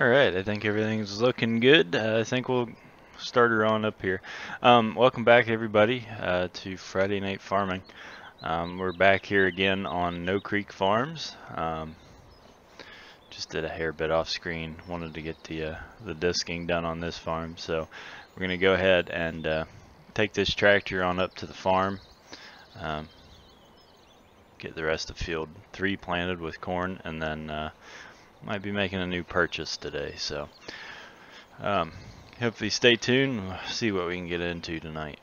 Alright, I think everything's looking good. I think we'll start her on up here. Welcome back, everybody, to Friday Night Farming. We're back here again on No Creek Farms. Just did a hair bit off screen. Wanted to get the disking done on this farm, so we're going to go ahead and take this tractor on up to the farm. Get the rest of field 3 planted with corn, and then might be making a new purchase today, so hopefully stay tuned. We'll see what we can get into tonight.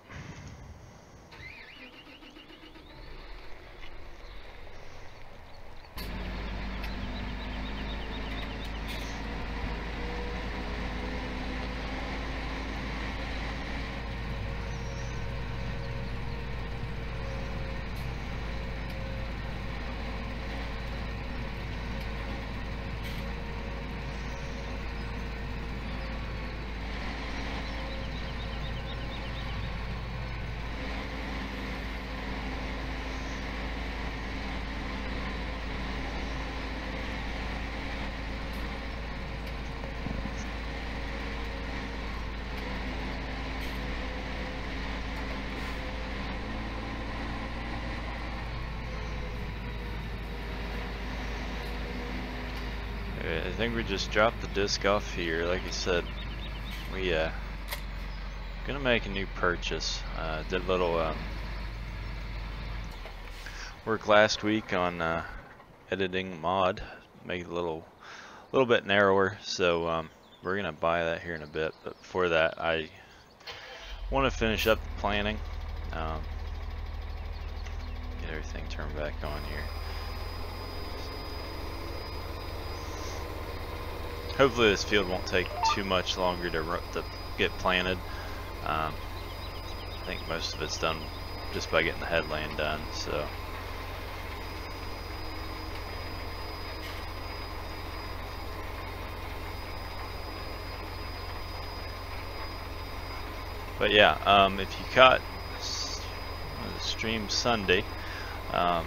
I think we just dropped the disc off here. Like I said, we gonna make a new purchase. Did a little work last week on editing mod, make it a little bit narrower. So we're gonna buy that here in a bit. But before that, I want to finish up the planning. Get everything turned back on here. Hopefully this field won't take too much longer to get planted. I think most of it's done just by getting the headland done. So but yeah, if you caught the stream Sunday, had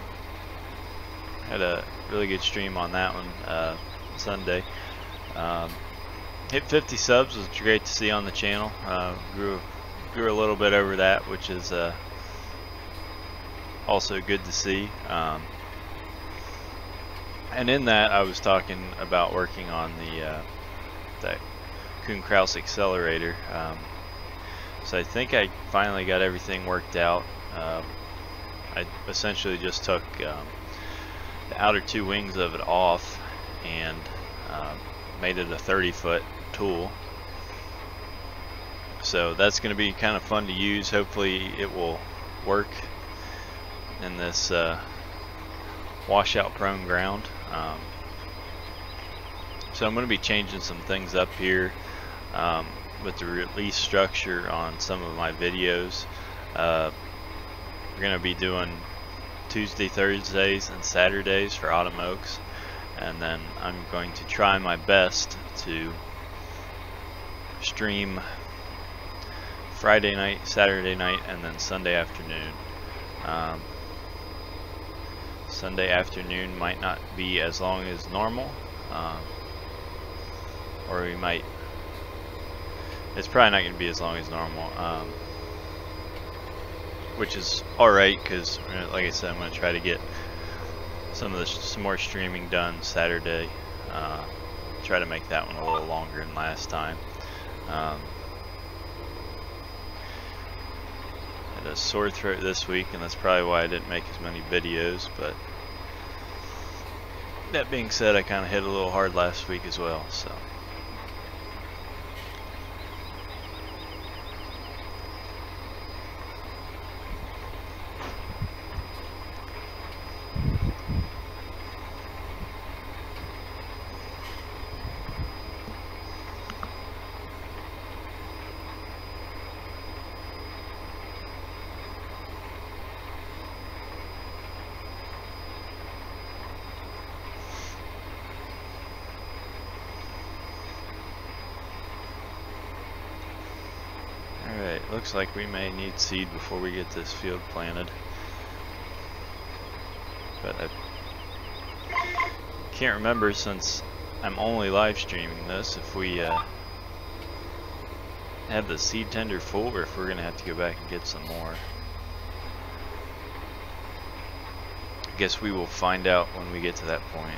a really good stream on that one Sunday. Hit 50 subs, was great to see on the channel. Grew a little bit over that, which is also good to see. And in that, I was talking about working on that Kuhn Krause accelerator. So I think I finally got everything worked out. I essentially just took the outer 2 wings of it off and made it a 30-foot tool. So that's going to be kind of fun to use. Hopefully it will work in this washout prone ground. So I'm going to be changing some things up here with the release structure on some of my videos. We're going to be doing Tuesday, Thursdays, and Saturdays for autumn oaks. And then I'm going to try my best to stream Friday night, Saturday night, and then Sunday afternoon. Sunday afternoon might not be as long as normal, or we might, it's probably not going to be as long as normal, which is alright, because like I said, I'm going to try to get some more streaming done Saturday. Try to make that one a little longer than last time. Had a sore throat this week, and that's probably why I didn't make as many videos. But that being said, I kind of hit a little hard last week as well. So. Alright, looks like we may need seed before we get this field planted. But I can't remember, since I'm only live streaming this if we have the seed tender full, or if we're gonna have to go back and get some more. I guess we will find out when we get to that point.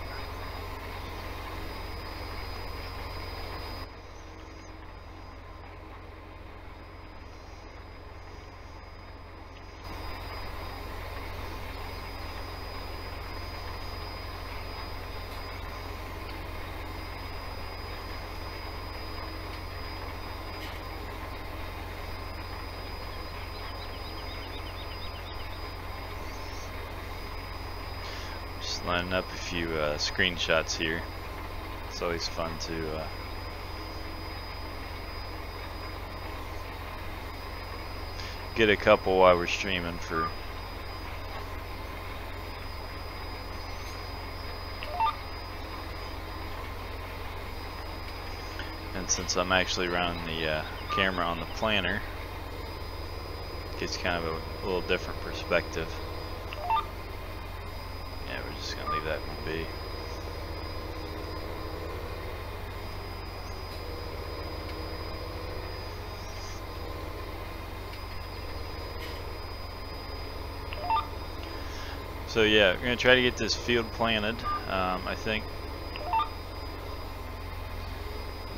Lining up a few screenshots here. It's always fun to get a couple while we're streaming for and since I'm actually running the camera on the planner, it gets kind of a little different perspective. Just gonna leave that one be. So yeah, we're gonna try to get this field planted. I think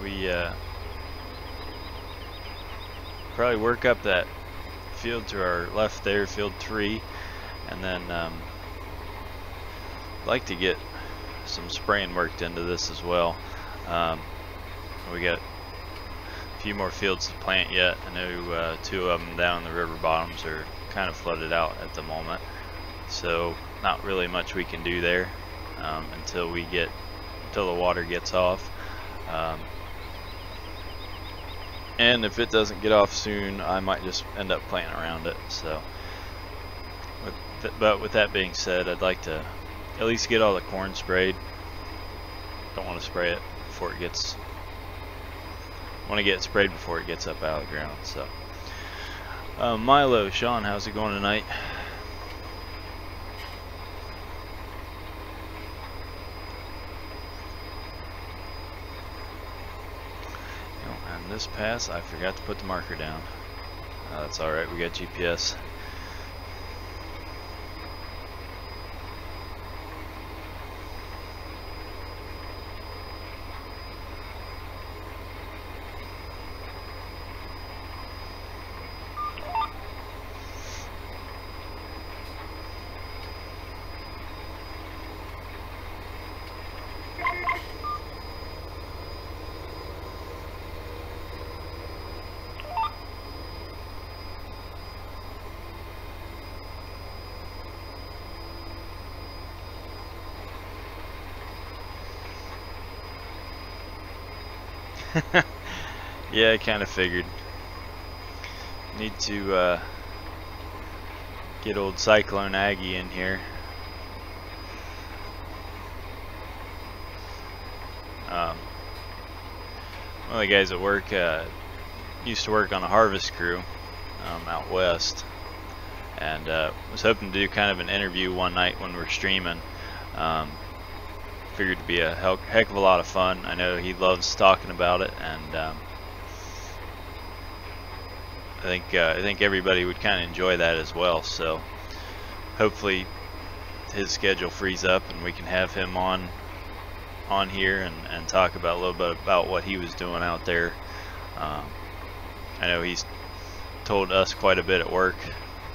we probably work up that field to our left there, field 3, and then like to get some spraying worked into this as well. We got a few more fields to plant yet. I know 2 of them down in the river bottoms are kind of flooded out at the moment, so not really much we can do there until the water gets off. And if it doesn't get off soon, I might just end up planting around it. So, but with that being said, I'd like to at least get all the corn sprayed. Don't want to spray it before it gets. Want to get it sprayed before it gets up out of the ground. So, Milo, Sean, how's it going tonight? And this pass, I forgot to put the marker down. That's all right. We got GPS. Yeah, I kind of figured. Need to get old Cyclone Aggie in here. One of the guys at work used to work on a harvest crew out west, and was hoping to do kind of an interview one night when we're streaming. Figured to be a heck of a lot of fun. I know he loves talking about it, and I think everybody would kind of enjoy that as well. So hopefully his schedule frees up and we can have him on here and talk about a little bit about what he was doing out there. I know he's told us quite a bit at work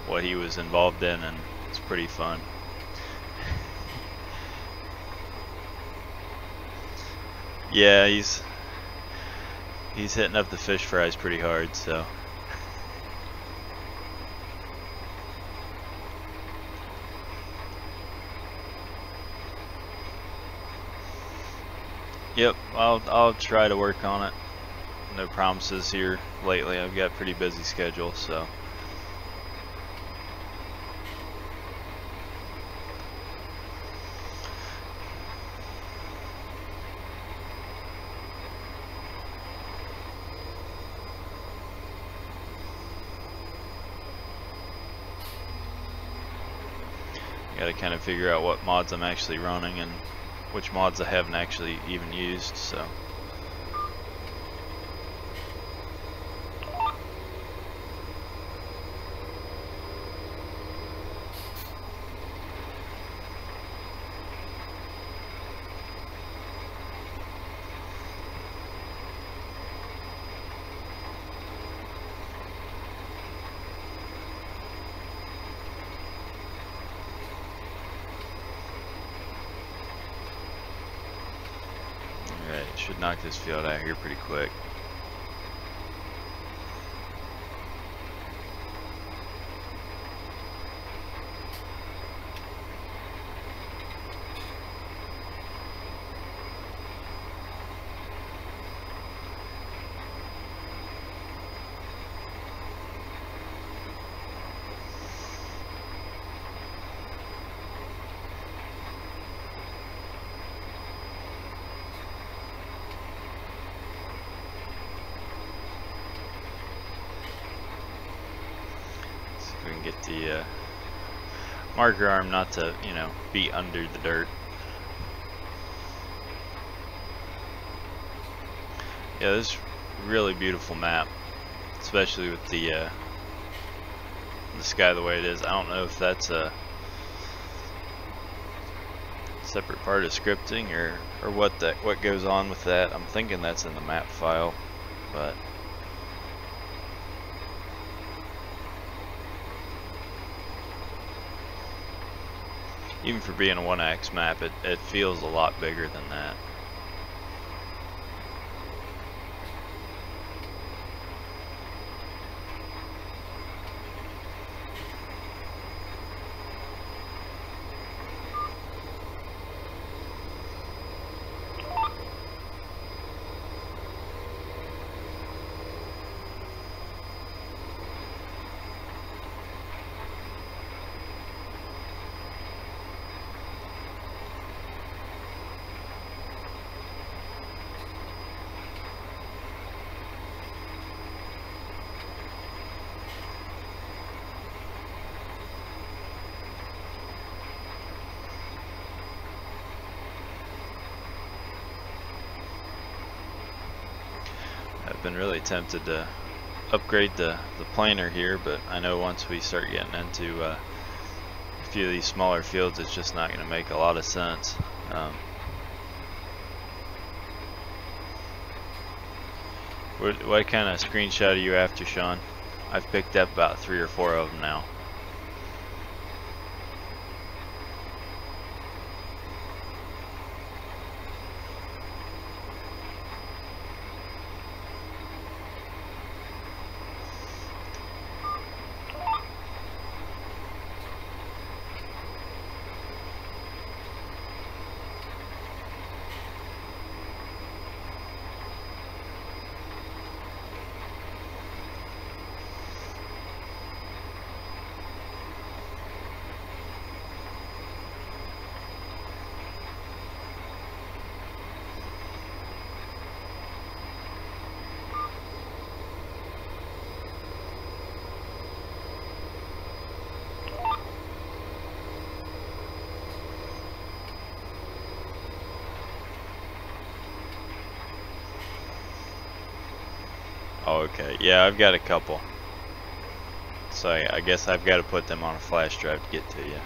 what he was involved in, and it's pretty fun. Yeah, he's hitting up the fish fries pretty hard, so. Yep, I'll try to work on it. No promises here lately. I've got a pretty busy schedule, so. Got to kind of figure out what mods I'm actually running and which mods I haven't actually even used, so. Should knock this field out here pretty quick. We can get the marker arm not to, you know, be under the dirt. Yeah, this is a really beautiful map, especially with the sky the way it is. I don't know if that's a separate part of scripting or what goes on with that. I'm thinking that's in the map file, but even for being a 1x map, it feels a lot bigger than that. I've been really tempted to upgrade the planer here, but I know once we start getting into a few of these smaller fields, it's just not going to make a lot of sense. What kind of screenshot are you after, Sean? I've picked up about 3 or 4 of them now. Oh, okay. Yeah, I've got a couple. So I guess I've got to put them on a flash drive to get to you.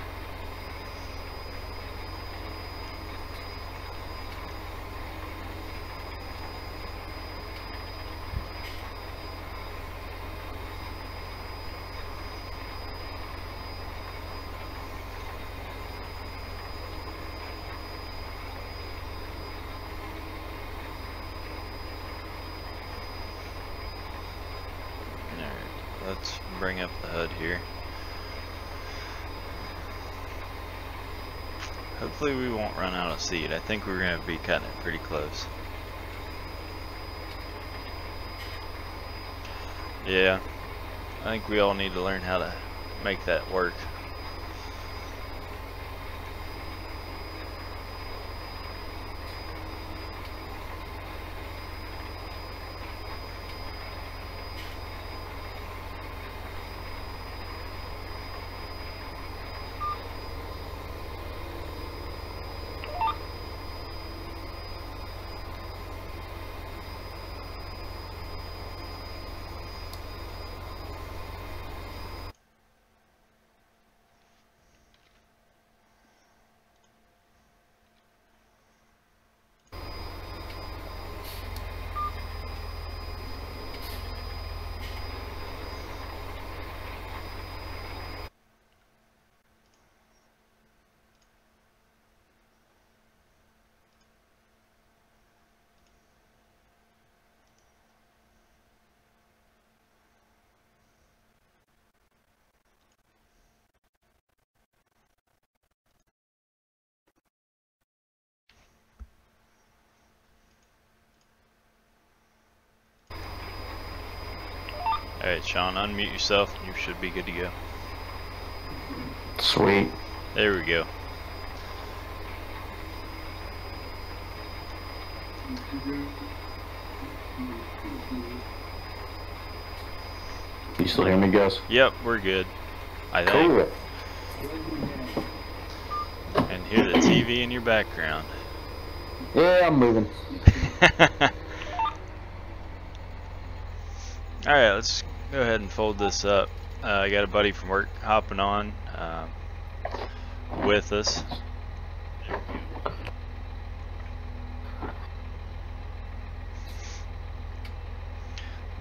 Let's bring up the HUD here. Hopefully we won't run out of seed. I think we're going to be cutting it pretty close. Yeah, I think we all need to learn how to make that work. Alright, Sean, unmute yourself. You should be good to go. Sweet. There we go. You still hear me, Gus? Yep, we're good. I think. Cool. And hear the TV in your background. Yeah, I'm moving. Alright, let's go ahead and fold this up. I got a buddy from work hopping on with us.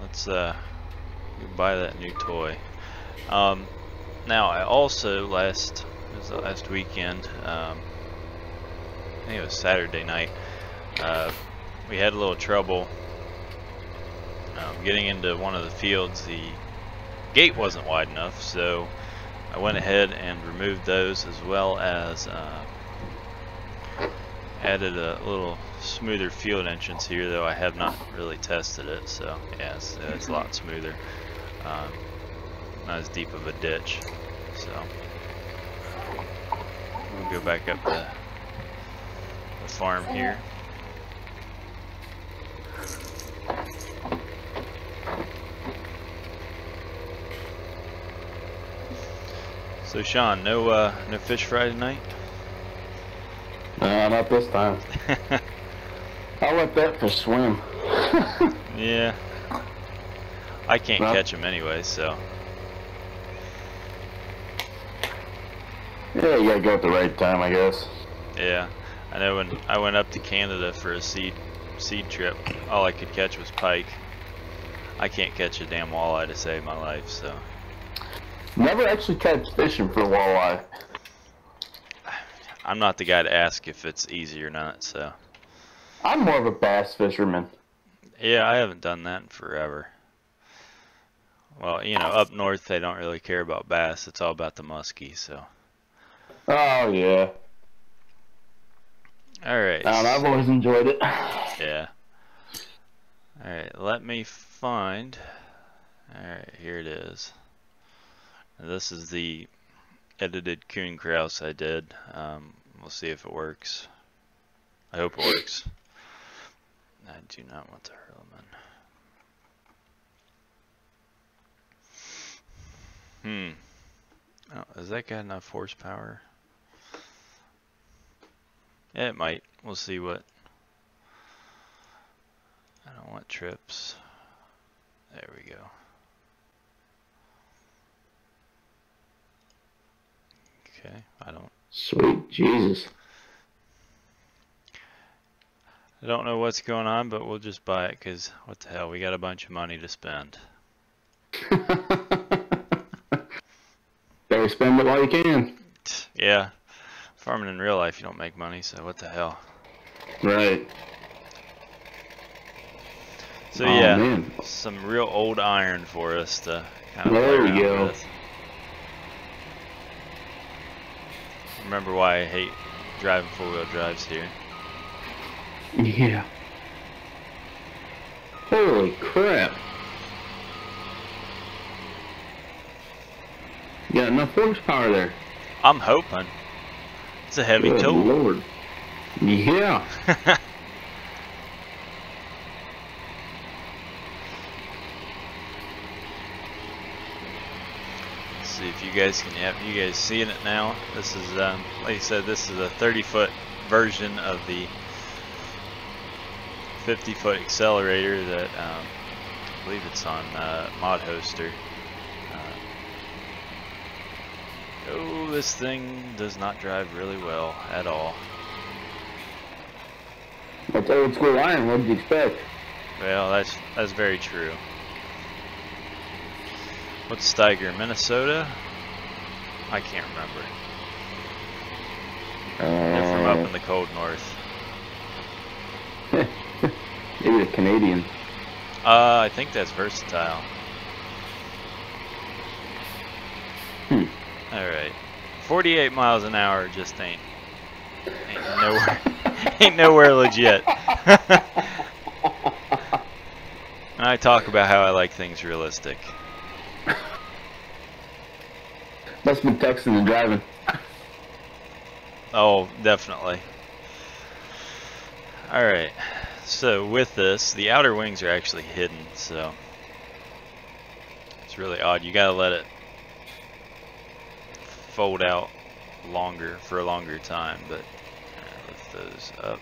Let's buy that new toy. Now I also last weekend, I think it was Saturday night, we had a little trouble getting into one of the fields. The gate wasn't wide enough, so I went ahead and removed those, as well as added a little smoother field entrance here, though I have not really tested it. So yeah, it's a lot smoother, not as deep of a ditch. So we'll go back up the farm here. So Sean, no fish fry tonight? Not this time. I'll let that fish swim. Yeah. I can't catch them anyway, so. Yeah, you gotta go at the right time, I guess. Yeah. I know when I went up to Canada for a seed trip, all I could catch was pike. I can't catch a damn walleye to save my life, so. Never actually catch fishing for walleye. I'm not the guy to ask if it's easy or not, so. I'm more of a bass fisherman. Yeah, I haven't done that in forever. Well, you know, up north they don't really care about bass. It's all about the muskie, so. Oh, yeah. Alright. I've always enjoyed it. Yeah. Alright, let me find. Alright, here it is. Now, this is the edited coon grouse I did. We'll see if it works. I hope it works. I do not want to hurl them in. Oh, has that got enough horsepower? Yeah, it might. We'll see what. I don't want trips. There we go. Okay, I don't. Sweet Jesus. I don't know what's going on, but we'll just buy it, because what the hell, we got a bunch of money to spend. Better spend it while you can. Yeah, farming in real life you don't make money, so what the hell. Right. So oh, yeah, man. Some real old iron for us to kind of there play we around go. with. Remember why I hate driving four-wheel drives here. Yeah. Holy crap. You got enough horsepower there. I'm hoping. It's a heavy Good tool. Lord. Yeah. See if you guys can have you guys seeing it now. This is like I said, this is a 30-foot version of the 50-foot accelerator that I believe it's on Mod Hoster. Oh, this thing does not drive really well at all. That's old school iron. What did you expect? Well, that's very true. What's Steiger, Minnesota? I can't remember. They're from up in the cold north. Maybe a Canadian. I think that's Versatile. Alright. 48 miles an hour just ain't nowhere ain't nowhere legit. And I talk about how I like things realistic. Must have been texting and driving. Oh, definitely. Alright, so with this, the outer wings are actually hidden, so it's really odd. You gotta let it fold out longer for a longer time, but lift those up.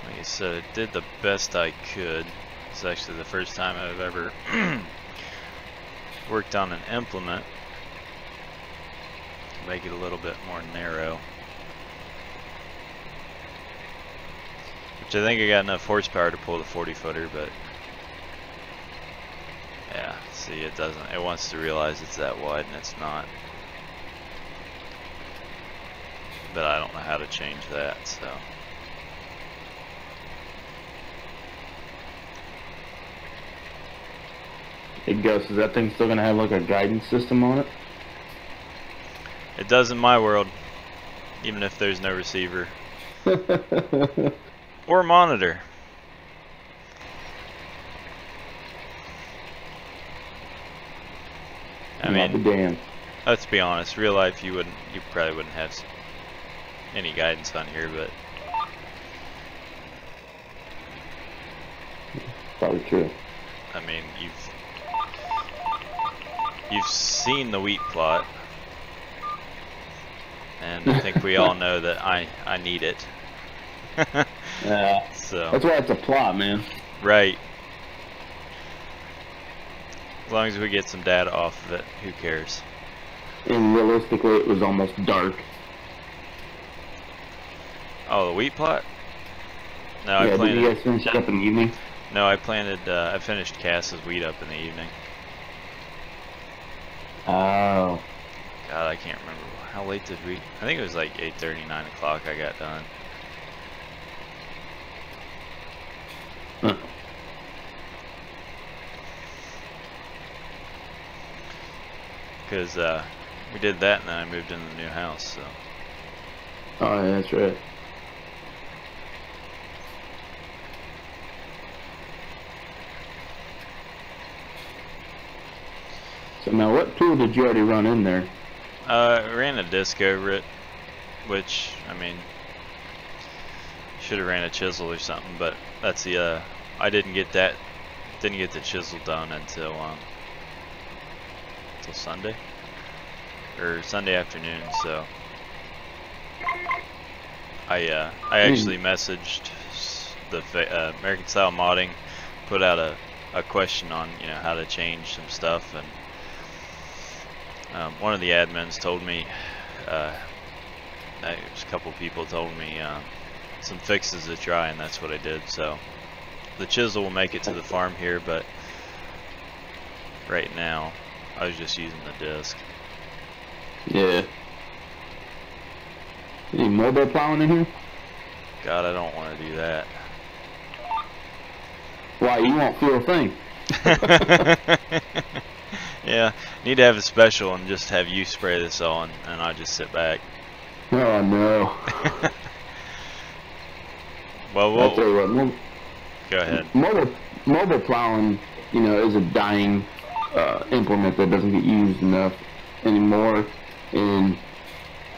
Like I said, I did the best I could. It's actually the first time I've ever worked on an implement to make it a little bit more narrow. Which I think I got enough horsepower to pull the 40-footer, but yeah, see, it doesn't. It wants to realize it's that wide and it's not. But I don't know how to change that, so. Hey Ghost, is that thing still gonna have like a guidance system on it? It does in my world, even if there's no receiver. Or monitor. I mean, damn. let's be honest, real life you probably wouldn't have any guidance on here, but Probably true. I mean, you've seen the wheat plot, and I think we all know that I need it. Yeah. So That's why it's a plot, man. right. As long as we get some data off of it, who cares? And realistically, it was almost dark. Oh, the wheat plot? No, Yeah, I did planted. you guys finish that up in the evening? No, I planted. I finished Cass's wheat up in the evening. Oh. God, I can't remember how late did we. I think it was like 8:30, 9 o'clock. I got done. Huh. Because we did that and then I moved into the new house. So Oh, yeah, that's right. So now, what tool did you already run in there? I ran a disc over it, which I mean, should have ran a chisel or something. But that's the I didn't get the chisel done until Sunday or Sunday afternoon. So I actually messaged the American Style Modding, put out a question on how to change some stuff, and one of the admins told me, a couple people told me some fixes to try, and that's what I did. So the chisel will make it to the farm here, but right now I was just using the disc. Yeah. Any mobile plowing in here? God, I don't want to do that. Why, you won't feel a thing. Yeah, need to have a special and just have you spray this on, and I'll just sit back. Oh, no. Well, I'll tell you what, go ahead. mobile plowing, is a dying implement that doesn't get used enough anymore, and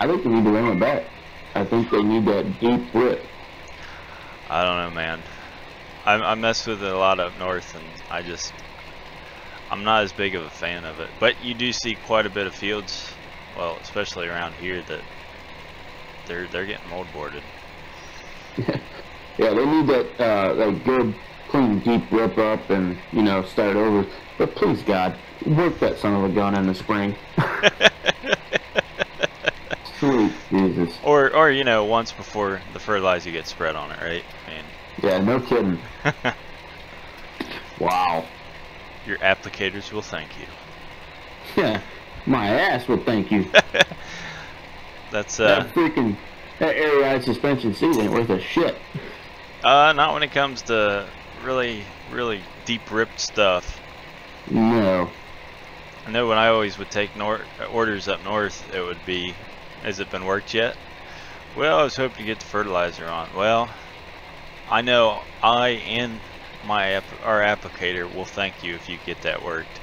I think they need to bring it back. I think they need that deep rip. I don't know, man. I mess with it a lot up north, and I'm not as big of a fan of it. But you do see quite a bit of fields, well, especially around here, that they're getting moldboarded. Yeah, they need that good, clean, deep rip up and start over. But please, God, work that son of a gun in the spring. Sweet Jesus. Or once before the fertilizer gets spread on it, right? I mean, yeah, no kidding. Wow. Your applicators will thank you. Yeah, my ass will thank you. That's that air ride suspension seat ain't worth a shit. Not when it comes to really, really deep ripped stuff. No. I know when I always would take orders up north, it would be, has it been worked yet? Well, I was hoping to get the fertilizer on. Well, I know I and our applicator will thank you if you get that worked.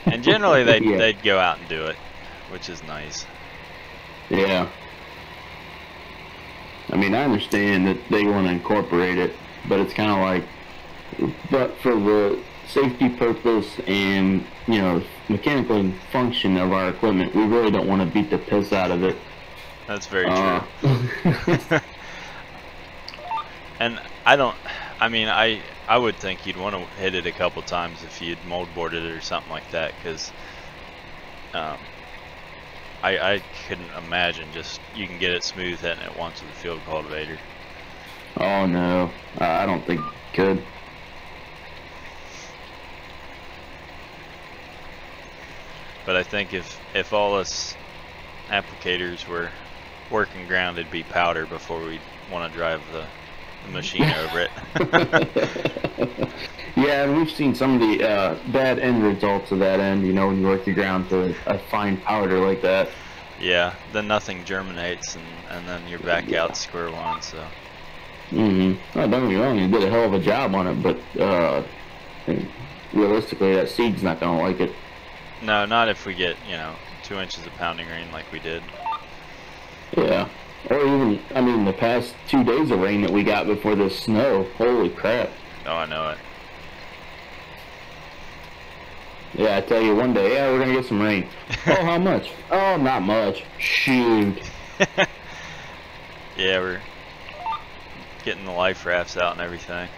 And generally they'd go out and do it, which is nice. Yeah. I mean, I understand that they want to incorporate it, but it's kind of like, but for the safety purpose and, you know, mechanical function of our equipment, we really don't want to beat the piss out of it. That's very true. And I would think you'd want to hit it a couple times if you'd moldboarded it or something like that, because I couldn't imagine just you can get it smooth hitting it once with a field cultivator. Oh no, I don't think you could. But I think if all us applicators were working ground, it'd be powder before we'd want to drive the machine over it. Yeah, and we've seen some of the bad end results of that end, you know, when you work the ground to a fine powder like that. Yeah, then nothing germinates, and then you're back out to square one, so. Mm-hmm. Oh, don't get me wrong, you did a hell of a job on it, but realistically, that seed's not going to like it. No, not if we get, you know, 2 inches of pounding rain like we did. Yeah. Or even, I mean, the past 2 days of rain that we got before the snow. Holy crap. Oh, I know it. Yeah, I tell you, one day, yeah, we're going to get some rain. Oh, how much? Oh, not much. Shoot. Yeah, we're getting the life rafts out and everything.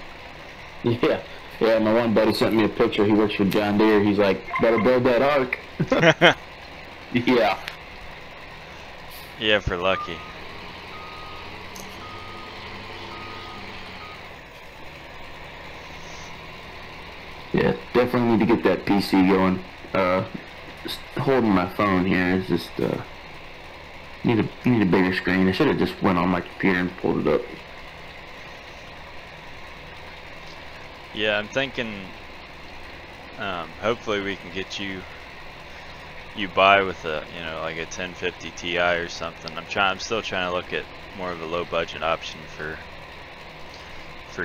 Yeah. Yeah, my one buddy sent me a picture. He works for John Deere. He's like, better build that ark. Yeah. Yeah, if we're lucky. Yeah, definitely need to get that PC going. Just holding my phone here is just need a bigger screen. I should have just went on my computer and pulled it up. Yeah, I'm thinking hopefully we can get you by with a, you know, like a 1050 Ti or something. I'm still trying to look at more of a low budget option for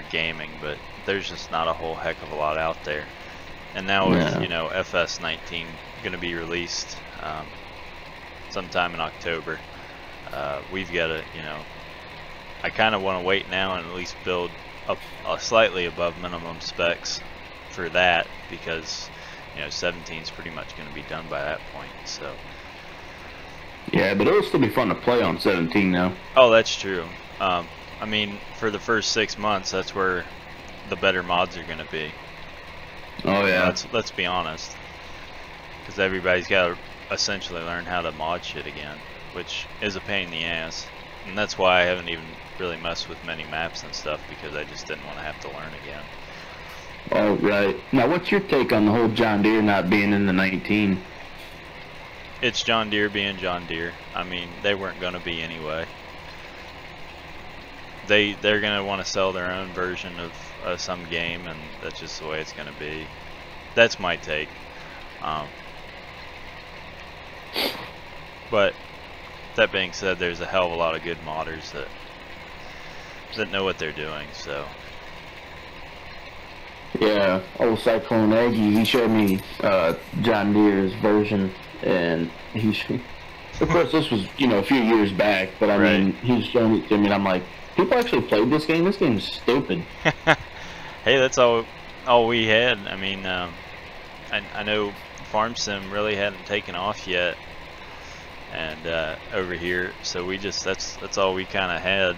gaming, but there's just not a whole heck of a lot out there. And now with, you know, FS19 going to be released sometime in October, we've got to, you know, I kind of want to wait now and at least build up slightly above minimum specs for that, because, you know, 17 is pretty much going to be done by that point. So yeah, but it'll still be fun to play on 17 now. Oh, that's true. I mean, for the first 6 months, that's where the better mods are going to be. Oh yeah. Let's be honest, because everybody's got to essentially learn how to mod shit again, which is a pain in the ass. And that's why I haven't even really messed with many maps and stuff, because I just didn't want to have to learn again. Oh, right. Now, what's your take on the whole John Deere not being in the 19? It's John Deere being John Deere. I mean, they weren't going to be anyway. They're going to want to sell their own version of some game, and that's just the way it's going to be. That's my take. But that being said, there's a hell of a lot of good modders that know what they're doing, so. Yeah, old Cyclone Aggie, he showed me John Deere's version, and of course this was, you know, a few years back, but I mean, he's showing it to me and I'm like, people actually played this game? This game's stupid. Hey, that's all we had. I mean, I know Farm Sim really hadn't taken off yet, and over here, so we just, that's all we kind of had.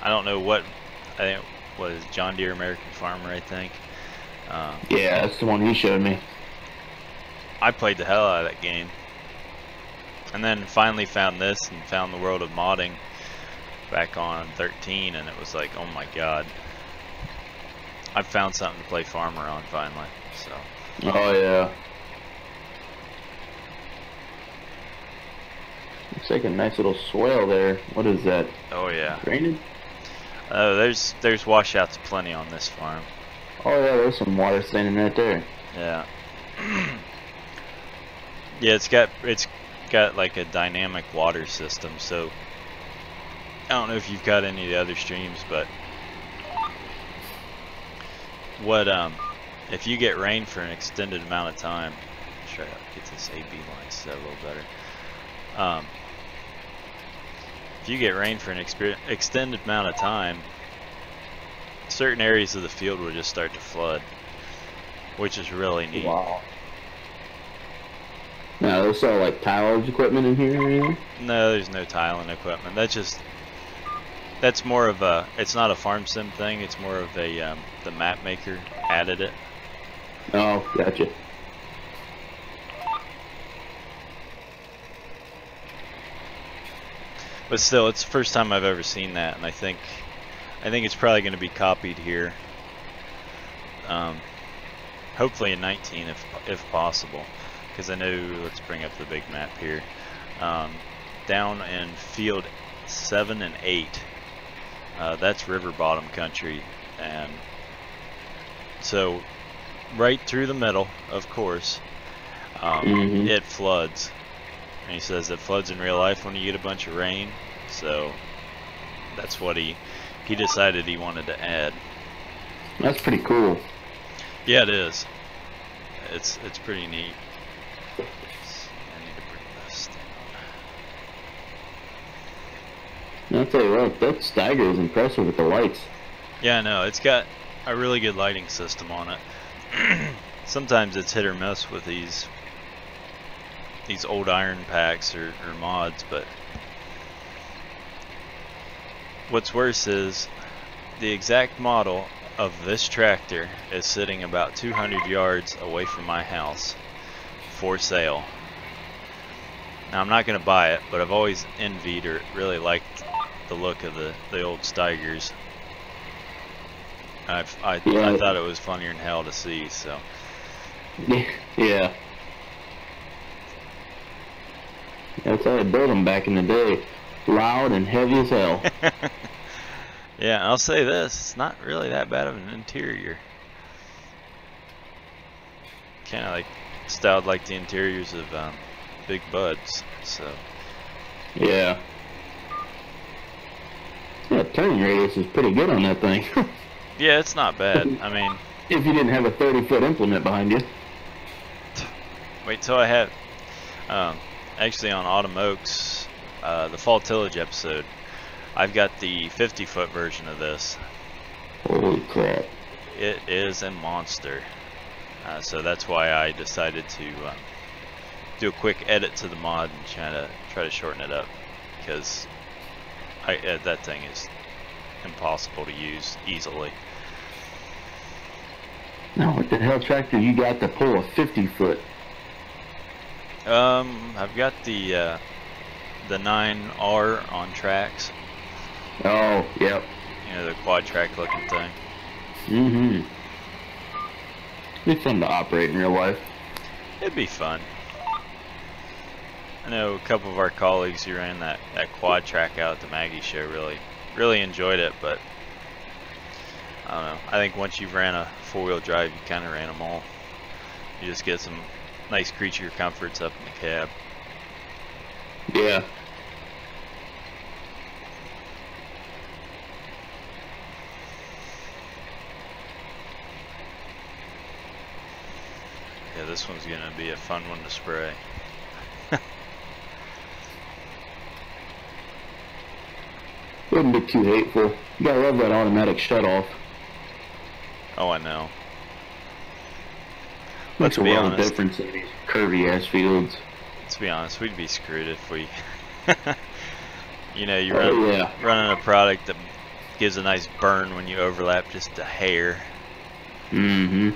I don't know what, I think it was John Deere American Farmer, I think. Yeah, that's the one he showed me. I played the hell out of that game, and then finally found this and found the world of modding back on 13, and it was like, oh my god, I've found something to play Farmer on finally. So. Oh yeah. Looks like a nice little swale there. What is that? Oh yeah. Drainage? Oh, there's washouts plenty on this farm. Oh yeah, there's some water standing right there. Yeah. Yeah, it's got like a dynamic water system. So I don't know if you've got any of the other streams, but what if you get rain for an extended amount of time, try to get this AB line set a little better. If you get rain for an extended amount of time, certain areas of the field will just start to flood, which is really neat. Wow. Now, there's all like tilage equipment in here or anything? No, there's no tiling equipment. That's more of a, it's not a farm sim thing, it's more of a, the map maker added it. Oh, gotcha. But still, it's the first time I've ever seen that, and I think it's probably going to be copied here. Hopefully in 19 if possible, because I know, let's bring up the big map here. Down in field 7 and 8, that's river bottom country, and so right through the middle, of course, it floods. And he says it floods in real life when you get a bunch of rain, so that's what he decided he wanted to add. That's pretty cool. Yeah, it is. It's pretty neat. I need to bring this down. I'll tell you what, that Steiger is impressive with the lights. Yeah, I know. It's got a really good lighting system on it. Sometimes it's hit or miss with these old iron packs or mods, but what's worse is the exact model of this tractor is sitting about 200 yards away from my house for sale. Now, I'm not going to buy it, but I've always envied or really liked the look of the old Steigers. I thought it was funnier than hell to see, so. Yeah. That's how I built them back in the day. Loud and heavy as hell. Yeah, I'll say this, it's not really that bad of an interior. Kind of like styled like the interiors of Big Buds, so. Yeah. Yeah, turning radius is pretty good on that thing. Yeah, it's not bad. I mean, if you didn't have a 30-foot implement behind you. Wait till I have, actually on Autumn Oaks, the fall tillage episode, I've got the 50-foot version of this. Holy crap. It is a monster. So that's why I decided to do a quick edit to the mod and try to shorten it up, because that thing is impossible to use easily. Now, what the hell tractor you got to pull a 50-foot? I've got the 9R on tracks. Oh, yep. You know, the quad track looking thing. Mm-hmm. It'd be fun to operate in real life. It'd be fun. I know a couple of our colleagues who ran that quad track out at the Maggie show really enjoyed it, but I don't know. I think once you've ran a four-wheel drive, you kind of ran them all. You just get some nice creature comforts up in the cab. Yeah. Yeah, this one's gonna be a fun one to spray. Wouldn't be too hateful. You gotta love that automatic shut-off. Oh, I know. That's Let's a be world of honest. difference in these curvy-ass fields. Let's be honest, we'd be screwed if we, you know, Yeah. running a product that gives a nice burn when you overlap just a hair. Mm-hmm.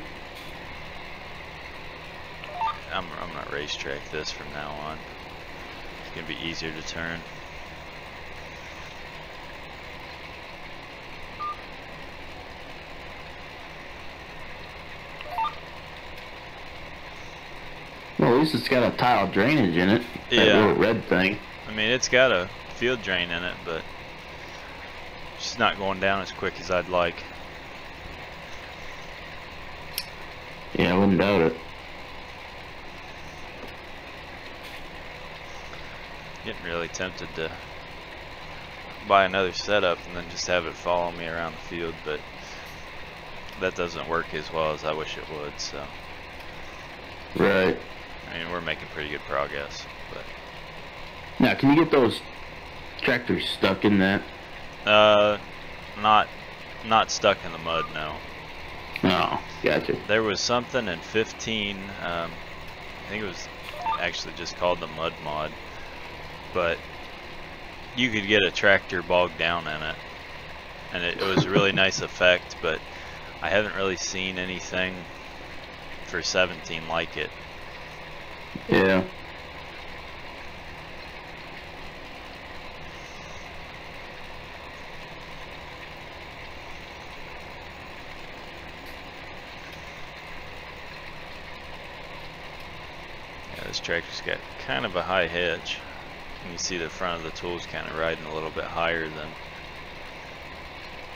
I'm gonna racetrack this from now on. It's gonna be easier to turn. Well, at least it's got a tile drainage in it. That Yeah. little red thing. I mean, it's got a field drain in it, but it's just not going down as quick as I'd like. Yeah, I wouldn't doubt it. Getting really tempted to buy another setup and then just have it follow me around the field, but that doesn't work as well as I wish it would. So, Right. I mean, we're making pretty good progress, but Now, can you get those tractors stuck in that? not stuck in the mud, no. Oh, gotcha. There was something in 15, I think it was actually just called the Mud Mod, but you could get a tractor bogged down in it, and it was a really nice effect, but I haven't really seen anything for 17 like it. Yeah. Yeah, this tractor's got kind of a high hitch. You can see the front of the tool's kind of riding a little bit higher than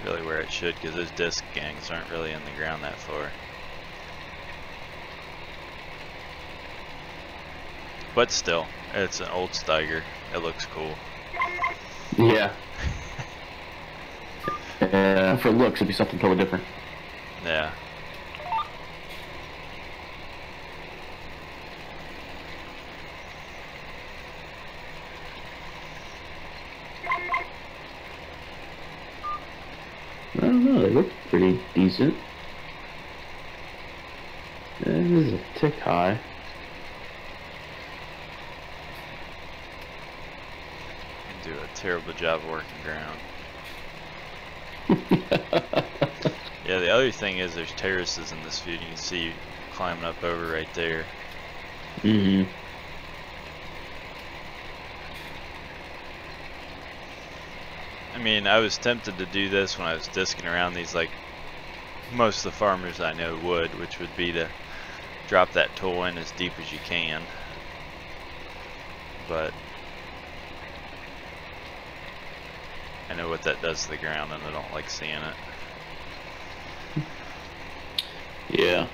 really where it should, because those disc gangs aren't really in the ground that far. But still, it's an old Steiger. It looks cool. Yeah. For looks, it'd be something totally different. Yeah. I don't know, they look pretty decent. This is a tick high. Do a terrible job of working ground. Yeah, the other thing is there's terraces in this field. You can see climbing up over right there. Mm-hmm. I mean, I was tempted to do this when I was disking around these, like most of the farmers I know would, which would be to drop that tool in as deep as you can. But I know what that does to the ground, and I don't like seeing it. Yeah.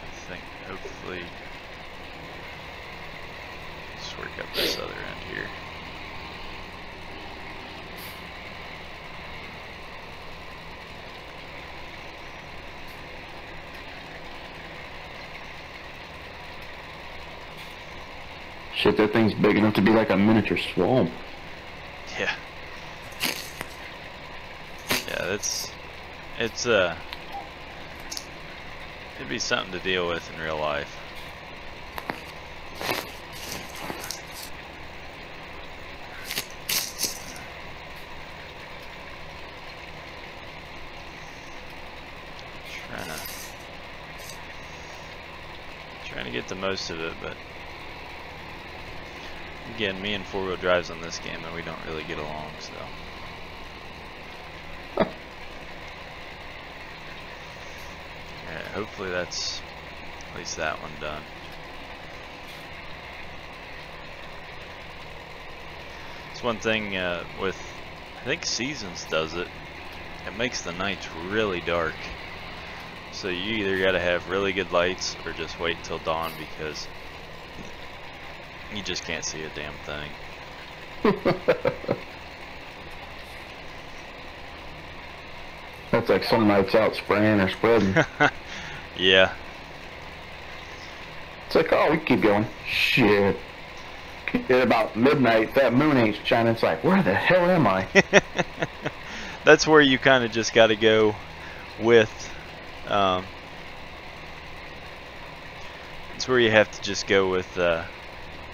I think hopefully let's work up this other end here. Shit, that thing's big enough to be like a miniature swamp. Yeah. Yeah, it'd be something to deal with in real life. Trying to get the most of it, but again, me and four-wheel drives on this game, and we don't really get along, so. Alright, hopefully that's at least that one done. It's one thing with, I think Seasons does it. It makes the nights really dark. So you either gotta have really good lights or just wait till dawn, because you just can't see a damn thing. That's like some nights out spraying or spreading. Yeah. It's like, oh, we keep going. Shit. At about midnight, that moon ain't shining. It's like, where the hell am I? That's where you kind of just got to go with. It's where you have to just go with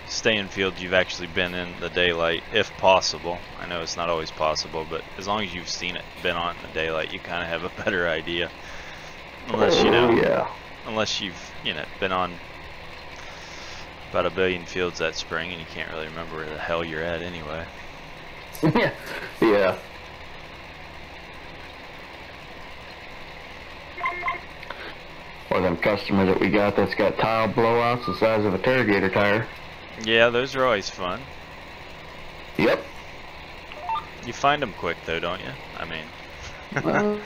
stay in field you've actually been in the daylight, if possible. I know it's not always possible, but as long as you've seen it, been on in the daylight, you kind of have a better idea. Unless unless you've been on about 1 billion fields that spring and you can't really remember where the hell you're at anyway. Yeah. Yeah. Or them customers that we got that's got tile blowouts the size of a Targator tire. Yeah, those are always fun. Yep. You find them quick though, don't you? I mean, I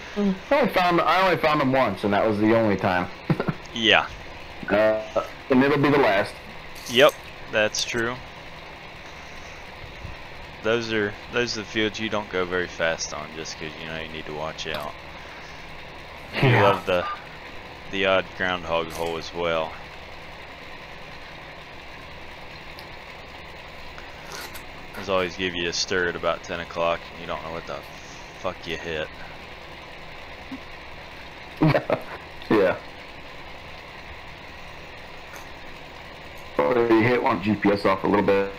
only found them once, and that was the only time. yeah. And it'll be the last. Yep, that's true. Those are the fields you don't go very fast on, just because you know you need to watch out. You love the odd groundhog hole as well. Those always give you a stir at about 10 o'clock, and you don't know what the fuck you hit. Yeah. Or you hit one GPS off a little bit.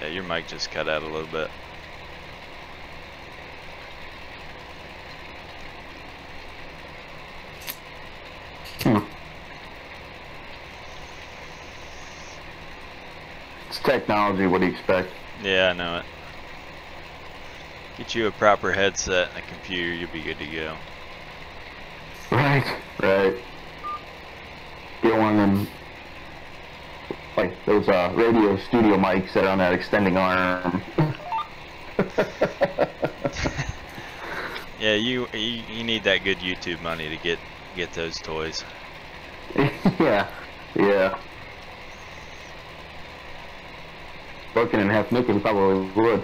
Yeah, your mic just cut out a little bit. It's technology, what do you expect? Yeah, I know it. Get you a proper headset and a computer, you'll be good to go. Right. Get one of them, like those radio studio mics that are on that extending arm. Yeah, you need that good YouTube money to get those toys. Yeah. Broken in half nickels probably would.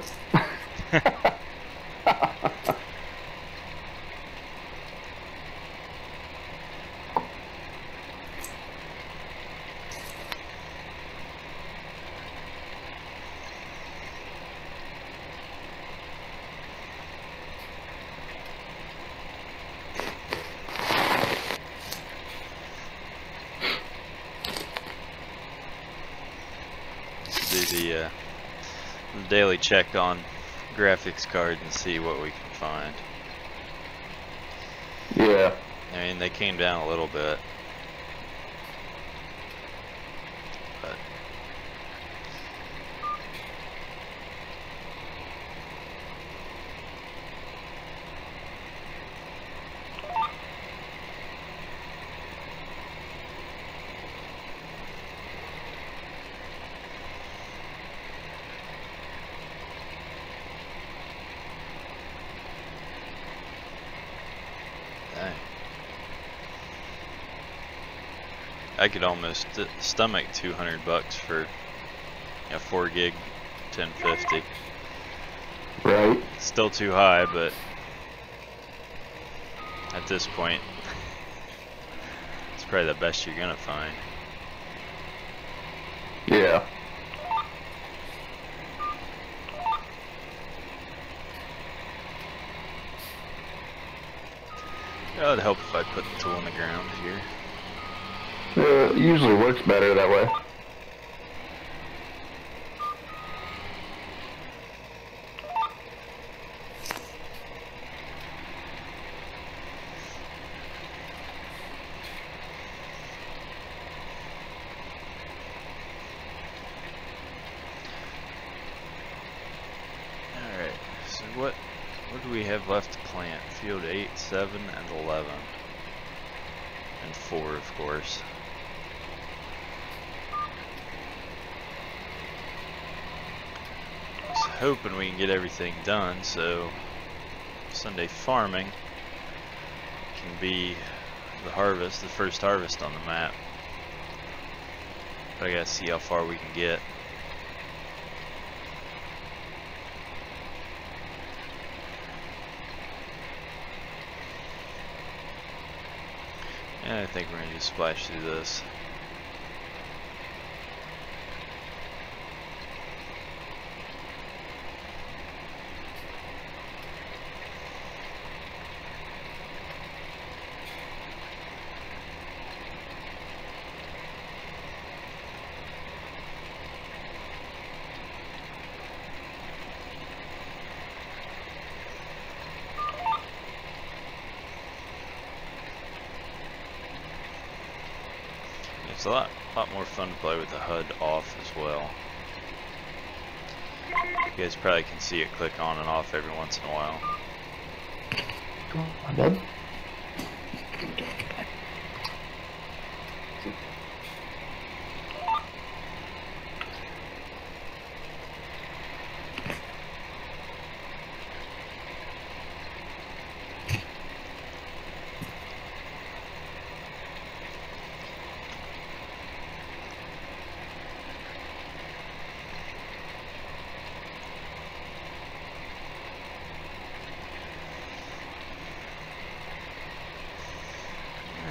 Do the daily check on graphics card and see what we can find. Yeah. I mean, they came down a little bit, but I could almost stomach $200 for a 4 gig 1050. Right. It's still too high, but at this point, it's probably the best you're gonna find. Yeah. It would help if I put the tool in the ground here. It usually works better that way. Alright, so what do we have left to plant? Field 8, 7, and 11. And 4, of course. I was hoping we can get everything done, so Sunday farming can be the first harvest on the map. But I gotta see how far we can get. And I think we're gonna just splash through this. It's a lot more fun to play with the HUD off as well. You guys probably can see it click on and off every once in a while. Come on, bud.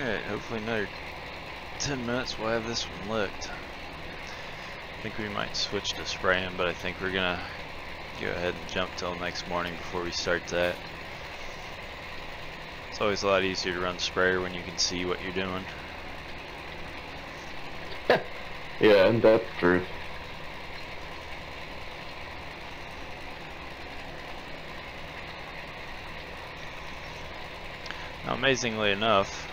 Alright, hopefully another 10 minutes we'll have this one licked. I think we might switch to spraying, but I think we're gonna go ahead and jump till next morning before we start that. It's always a lot easier to run sprayer when you can see what you're doing. Yeah, that's true. Now, amazingly enough,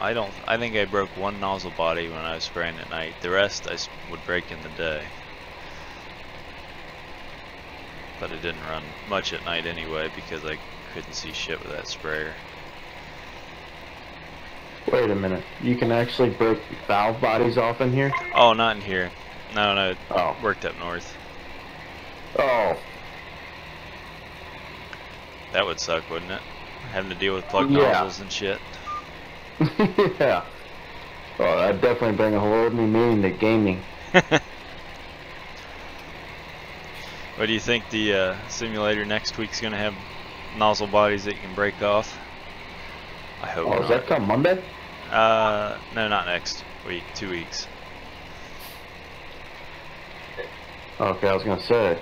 I think I broke one nozzle body when I was spraying at night. The rest I would break in the day. But it didn't run much at night anyway because I couldn't see shit with that sprayer. Wait a minute. You can actually break valve bodies off in here? Oh, not in here. No, it Oh. worked up north. Oh. That would suck, wouldn't it? Having to deal with plug Yeah. nozzles and shit. Yeah. Oh, that'd definitely bring a whole new meaning to gaming. What do you think the simulator next week's gonna have nozzle bodies that you can break off? I hope Oh, not. does that come Monday? No, not next week. 2 weeks. Okay, I was gonna say.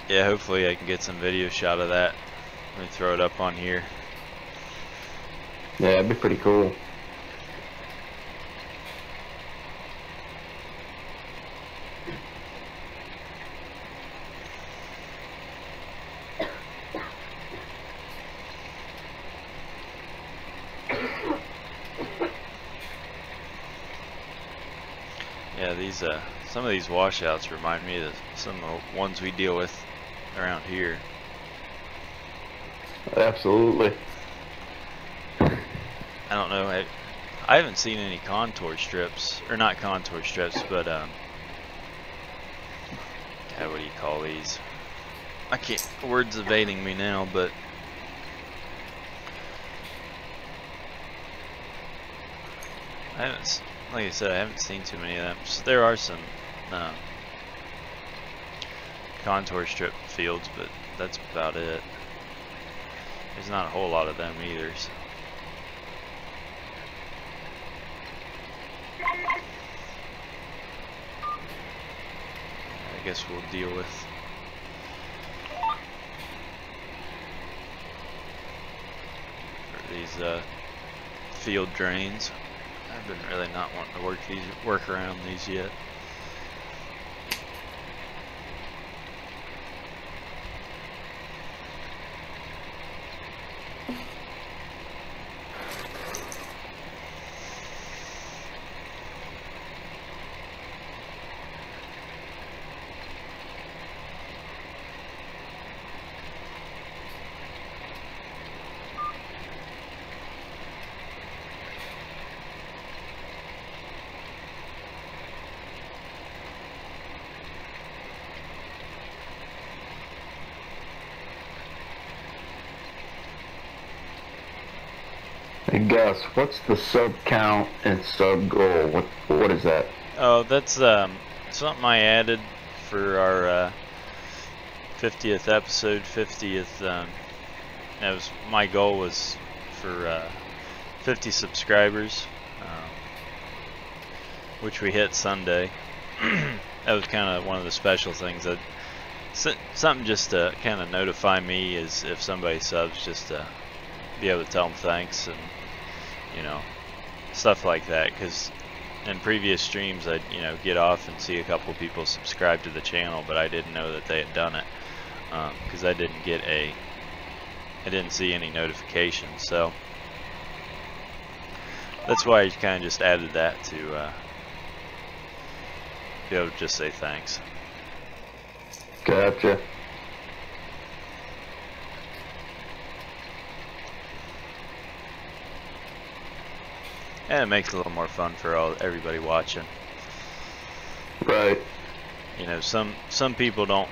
Yeah, hopefully I can get some video shot of that. Let me throw it up on here. Yeah, it'd be pretty cool. Yeah, these some of these washouts remind me of some of the ones we deal with around here. Absolutely. I don't know. I haven't seen any contour strips, or not contour strips, but God, what do you call these? I can't. Words evading me now, but I haven't. Like I said, I haven't seen too many of them. So there are some contour strip fields, but that's about it. There's not a whole lot of them either. So. I guess we'll deal with these field drains. I've been really not wanting to work around these yet. Hey Gus, what's the sub count and sub goal? What is that? Oh, that's something I added for our 50th episode. 50th. That was my goal, was for 50 subscribers, which we hit Sunday. That was kind of one of the special things. That something just to kind of notify me is if somebody subs, just to be able to tell them thanks and, you know, stuff like that. Because in previous streams I'd, you know, get off and see a couple people subscribe to the channel, but I didn't know that they had done it, because I didn't see any notifications. So that's why I kind of just added that to be able to just say thanks. Gotcha. And it makes it a little more fun for everybody watching. Right. You know, some people don't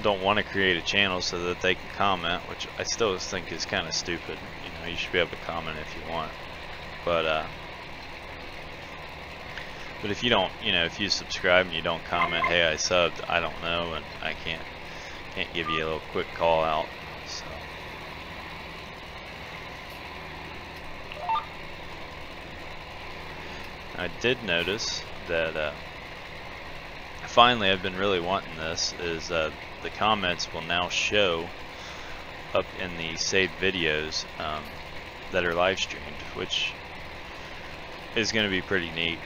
want to create a channel so that they can comment, which I still think is kind of stupid. You know, you should be able to comment if you want, but if you don't, you know, if you subscribe and you don't comment, hey, I subbed, I don't know, and I can't give you a little quick call out. So I did notice that finally I've been really wanting this, is the comments will now show up in the saved videos that are live streamed, which is going to be pretty neat.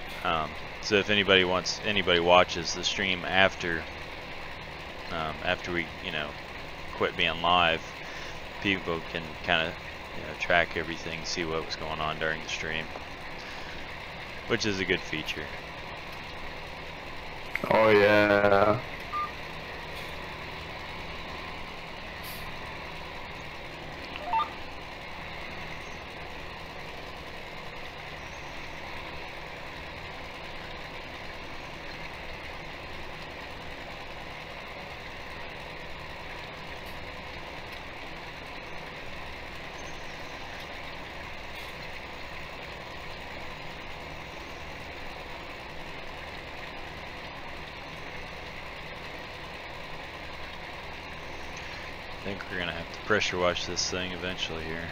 So if anybody watches the stream after we quit being live, people can kind of track everything, see what was going on during the stream, which is a good feature. Oh yeah. I think we're gonna have to pressure wash this thing eventually here.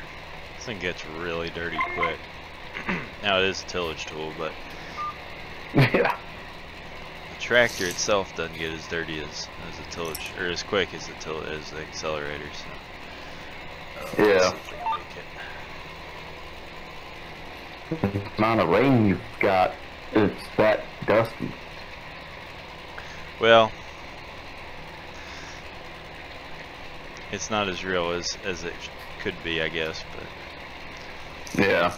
This thing gets really dirty quick. Now it is a tillage tool, but Yeah. the tractor itself doesn't get as dirty as a tillage, or as quick as the accelerator. So Yeah. The amount of rain you've got, it's that dusty. Well, it's not as real as it could be, I guess, but Yeah.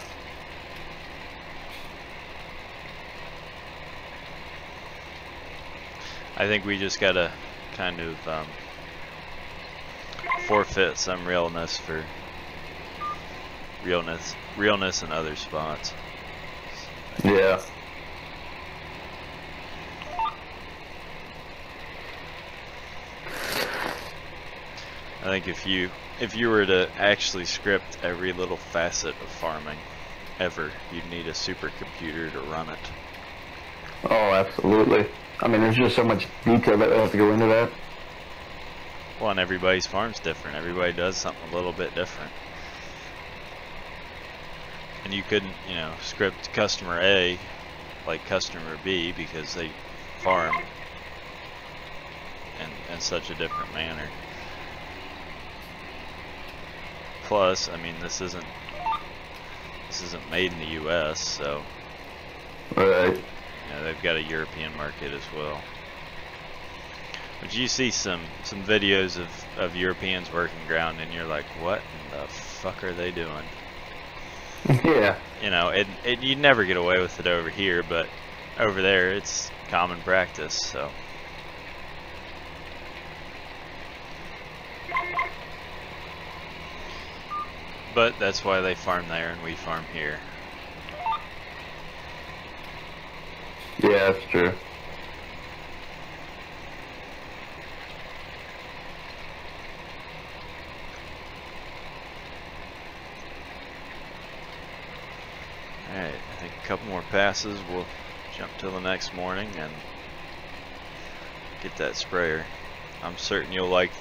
I think we just gotta kind of forfeit some realness for realness in other spots. Yeah. I think if you were to actually script every little facet of farming ever, you'd need a supercomputer to run it. Oh, absolutely. I mean, there's just so much detail that has to go into that. Well, and everybody's farm's different. Everybody does something a little bit different. And you couldn't, script customer A like customer B because they farm in such a different manner. Plus, I mean, this isn't made in the U.S., so Right. they've got a European market as well. But you see some videos of Europeans working ground, and you're like, what in the fuck are they doing? Yeah. You'd never get away with it over here, but over there it's common practice. So. But that's why they farm there and we farm here. Yeah, that's true. Alright, I think a couple more passes, we'll jump till the next morning and get that sprayer. I'm certain you'll like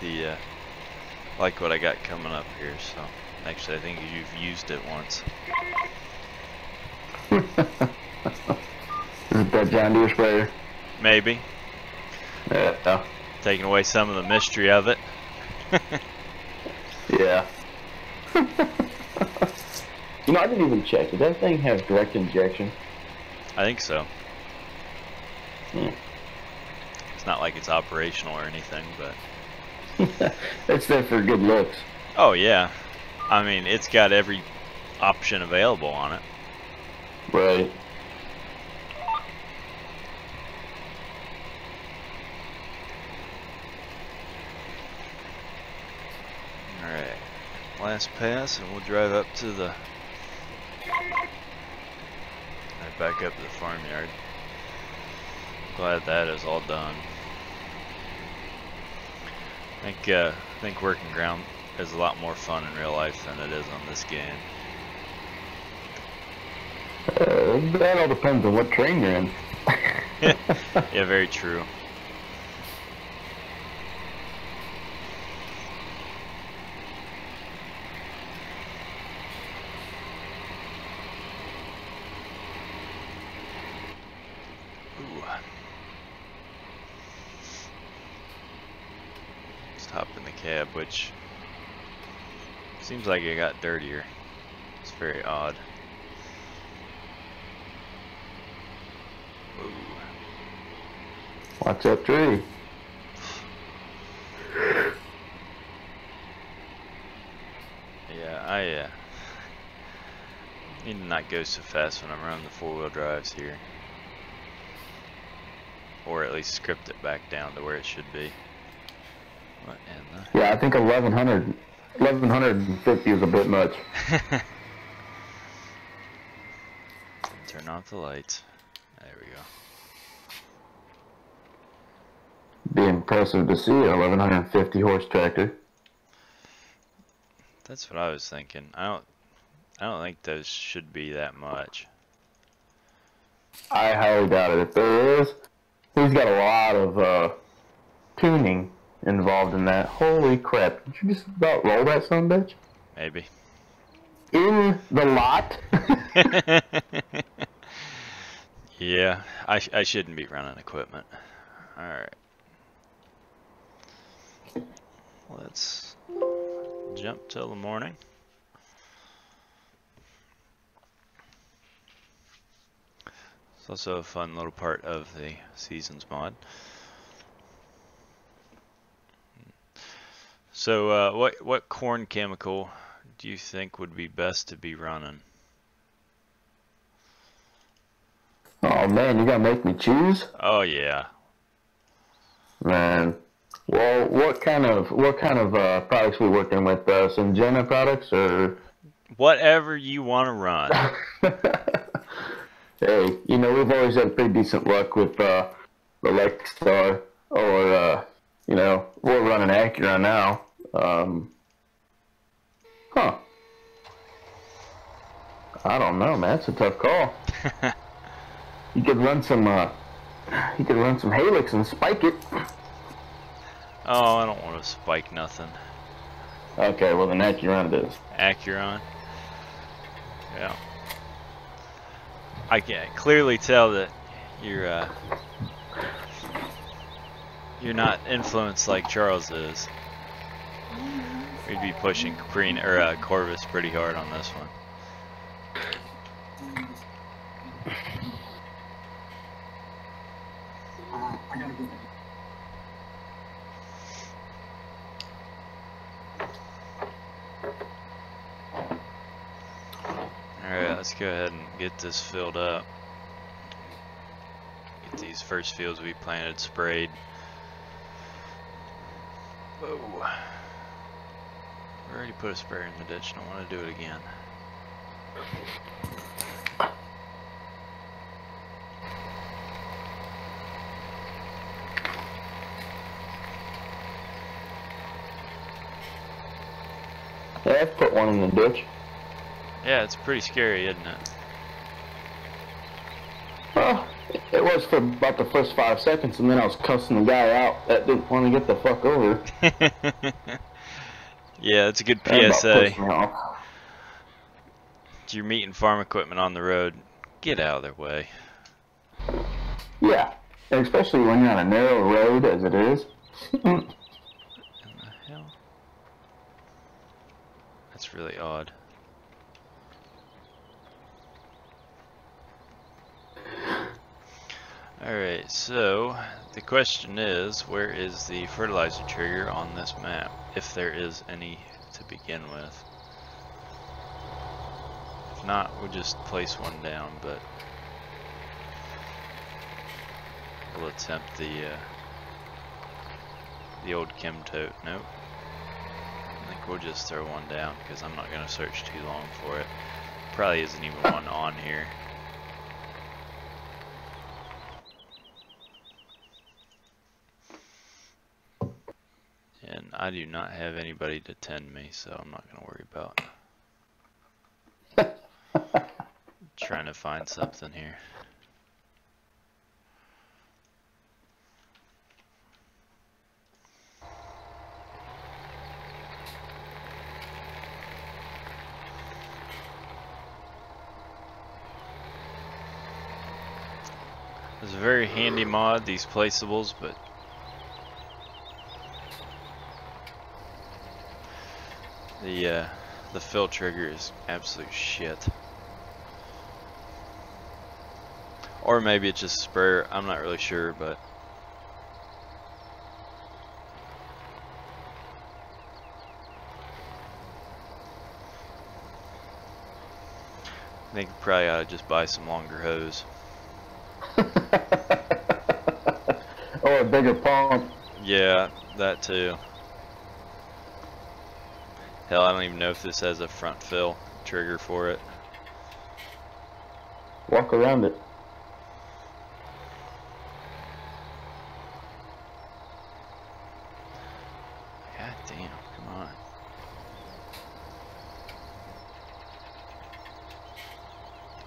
what I got coming up here, so actually I think you've used it once. Is it that John Deere sprayer? Maybe. Yeah. Taking away some of the mystery of it. Yeah. I didn't even check. Does that thing have direct injection? I think so. Hmm. It's not like it's operational or anything, but It's there for good looks. oh yeah. I mean, it's got every option available on it. Right. Alright. Last pass and we'll drive up to the back up to the farmyard. Glad that is all done. I think working ground is a lot more fun in real life than it is on this game. That all depends on what train you're in. Yeah, very true. hop in the cab, which seems like it got dirtier. It's very odd. Ooh. Watch that tree. Yeah, I need to not go so fast when I'm running the four-wheel drives here. Or at least script it back down to where it should be. What in the... Yeah, I think 1150 is a bit much. Turn off the lights. There we go. Be impressive to see a 1150 horse tractor. That's what I was thinking. I don't think those should be that much. I highly doubt it. If there is, he's got a lot of tuning involved in that. Holy crap. Did you just about roll that son of a bitch? Maybe. In the lot? Yeah, I shouldn't be running equipment. Alright. Let's jump till the morning. It's also a fun little part of the Seasons mod. So, what corn chemical do you think would be best to be running? Oh man, you gotta make me choose? Oh yeah. Man. Well, what kind of products we working with? Syngenta products or? Whatever you want to run. Hey, you know, we've always had pretty decent luck with the Lexstar, or you know, we're running Acura now. Huh. I don't know, man. It's a tough call. You could run some Helix and spike it. Oh, I don't want to spike nothing. Okay, well then Acuron it is. Acuron. Yeah. I can clearly tell that you're not influenced like Charles is. We'd be pushing Caprine or Corvus pretty hard on this one. Alright, let's go ahead and get this filled up. Get these first fields we planted sprayed. Whoa. We already put a sprayer in the ditch, don't want to do it again. Yeah, I've put one in the ditch. Yeah, it's pretty scary, isn't it? Well, it was for about the first 5 seconds, and then I was cussing the guy out that didn't want to get the fuck over. Yeah, it's a good PSA. You're meeting farm equipment on the road, get out of their way. Yeah, and especially when you're on a narrow road as it is. What the hell? That's really odd. Alright, so the question is, where is the fertilizer trigger on this map? If there is any to begin with. If not, we'll just place one down, but we'll attempt the old chem tote. Nope. I think we'll just throw one down because I'm not going to search too long for it. Probably isn't even one on here. And I do not have anybody to tend me, so I'm not going to worry about trying to find something here. It's a very handy mod, these placeables, but The fill trigger is absolute shit. Or maybe it's just a sprayer. I'm not really sure, but I think you probably ought to just buy some longer hose. Oh, a bigger pump. Yeah, that too. Hell, I don't even know if this has a front fill trigger for it. Walk around it. God damn, come on.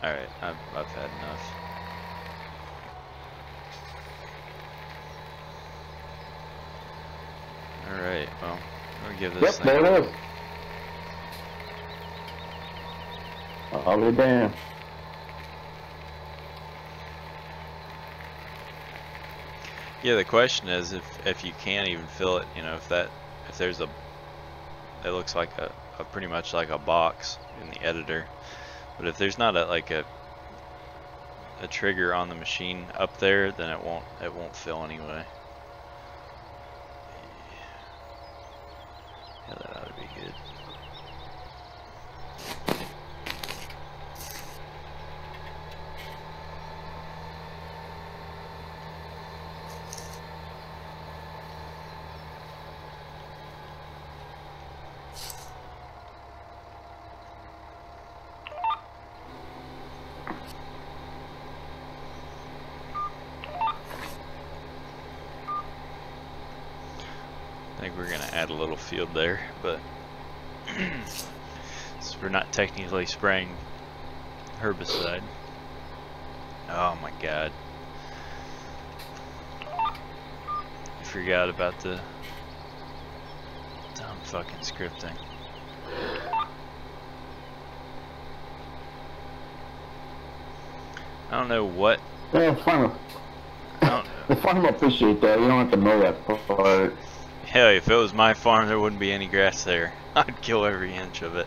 Alright, I've had enough. Alright, well, I'll give this thing. Yep, there it is. I'll be damned. Yeah, the question is if you can't even fill it, you know, if there's a, it looks like a pretty much like a box in the editor, but if there's not a trigger on the machine up there, then it won't fill anyway. Yeah, that ought to be good. I think we're gonna add a little field there, but so we're not technically spraying herbicide. Oh my god. I forgot about the dumb fucking scripting. I don't know what. Yeah, farmer. The farmer appreciate that. You don't have to know that part. Hell, if it was my farm, there wouldn't be any grass there. I'd kill every inch of it.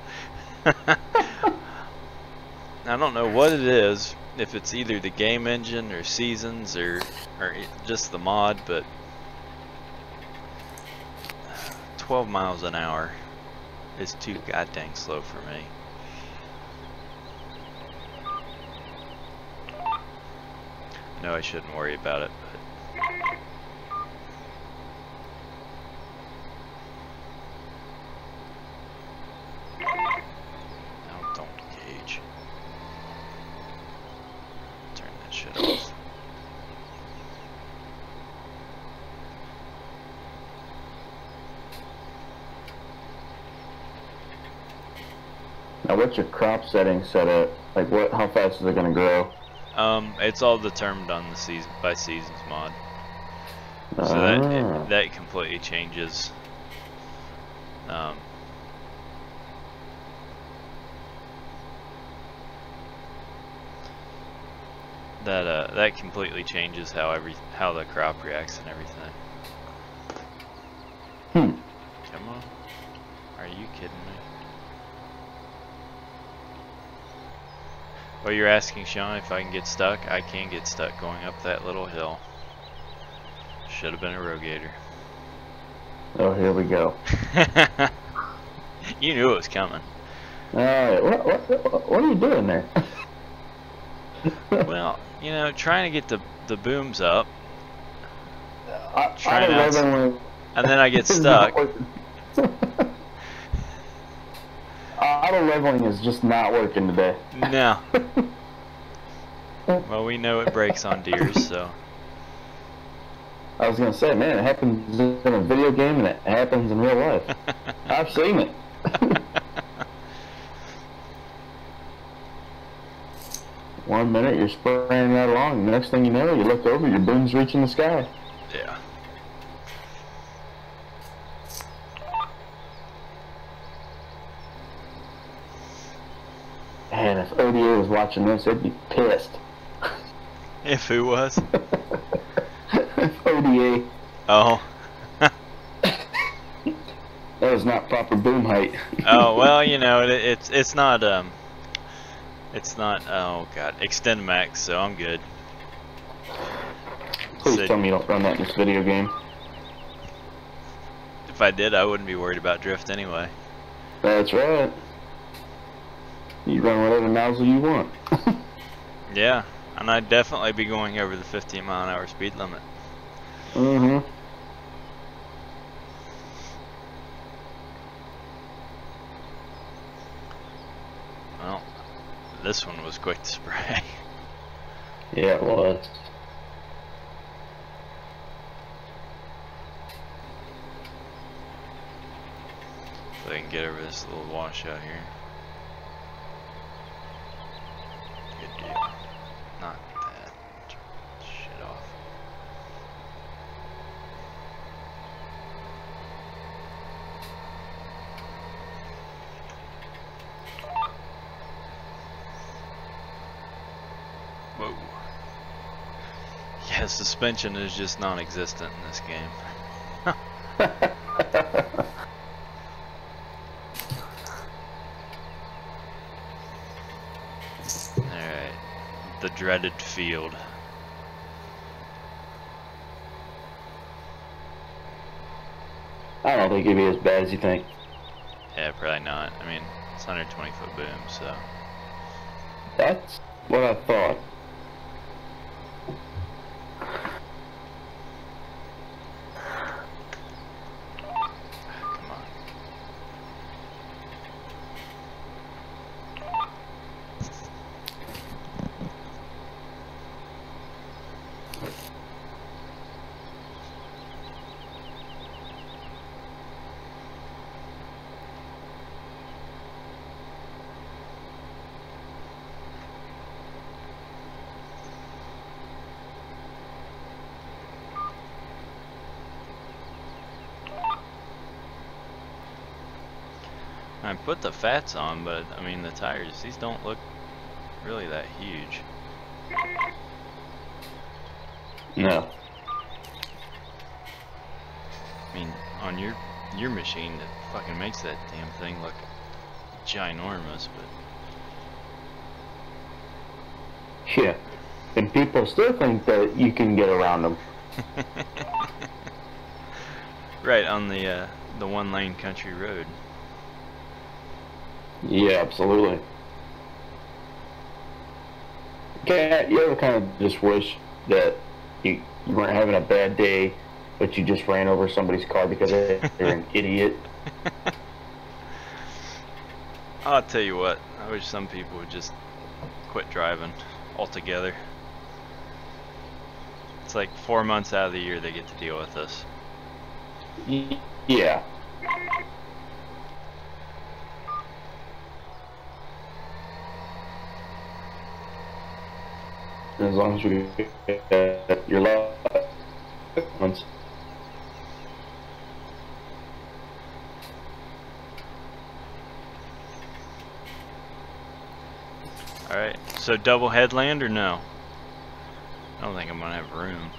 I don't know what it is, if it's either the game engine or seasons or just the mod, but 12 miles an hour is too goddamn slow for me. No, I shouldn't worry about it, but don't engage. Turn that shit off. Now, what's your crop setting set at? Like, how fast is it gonna grow? It's all determined on the season by seasons mod. So that completely changes. That completely changes how the crop reacts and everything. Come on, are you kidding me? Well, you're asking Sean if I can get stuck. I can get stuck going up that little hill. Should have been a rogator. Oh, here we go. You knew it was coming. Alright, what are you doing there? Well, you know, trying to get the booms up. And then I get stuck. Auto leveling is just not working today. No. Well, we know it breaks on deers, so. I was gonna say, man, it happens in a video game and it happens in real life. I've seen it. One minute you're spraying right along, the next thing you know, you look over, your boom's reaching the sky. Yeah. Man, if ODA was watching this, they'd be pissed. If who was? If ODA. Oh. That was not proper boom height. Oh well, you know it's not oh god Extendamax, so I'm good. Please So, tell me you don't run that in this video game. if I did, I wouldn't be worried about drift anyway. That's right. You run whatever nozzle you want. Yeah, and I'd definitely be going over the 15-mile-an-hour speed limit. Mm-hmm. Well, this one was quick to spray. Yeah, it was. So I can get over this little washout here. Good deal. Not that. Shit off. Whoa. Yeah, suspension is just non-existent in this game. Alright. The dreaded field. I don't think it'd be as bad as you think. Yeah, probably not. I mean, it's 120-foot boom, so. That's what I thought. Come on. I put the fats on, but I mean the tires, these don't look really that huge. No. I mean, on your machine, it fucking makes that damn thing look ginormous, but Yeah. And people still think that you can get around them. right on the one-lane country road. Yeah, absolutely. Okay, you ever kind of just wish that you weren't having a bad day, but you just ran over somebody's car because they're an idiot? I'll tell you what, I wish some people would just quit driving altogether. It's like 4 months out of the year they get to deal with this. Yeah. As long as we get your license. Alright, so double headland or no? I don't think I'm gonna have room.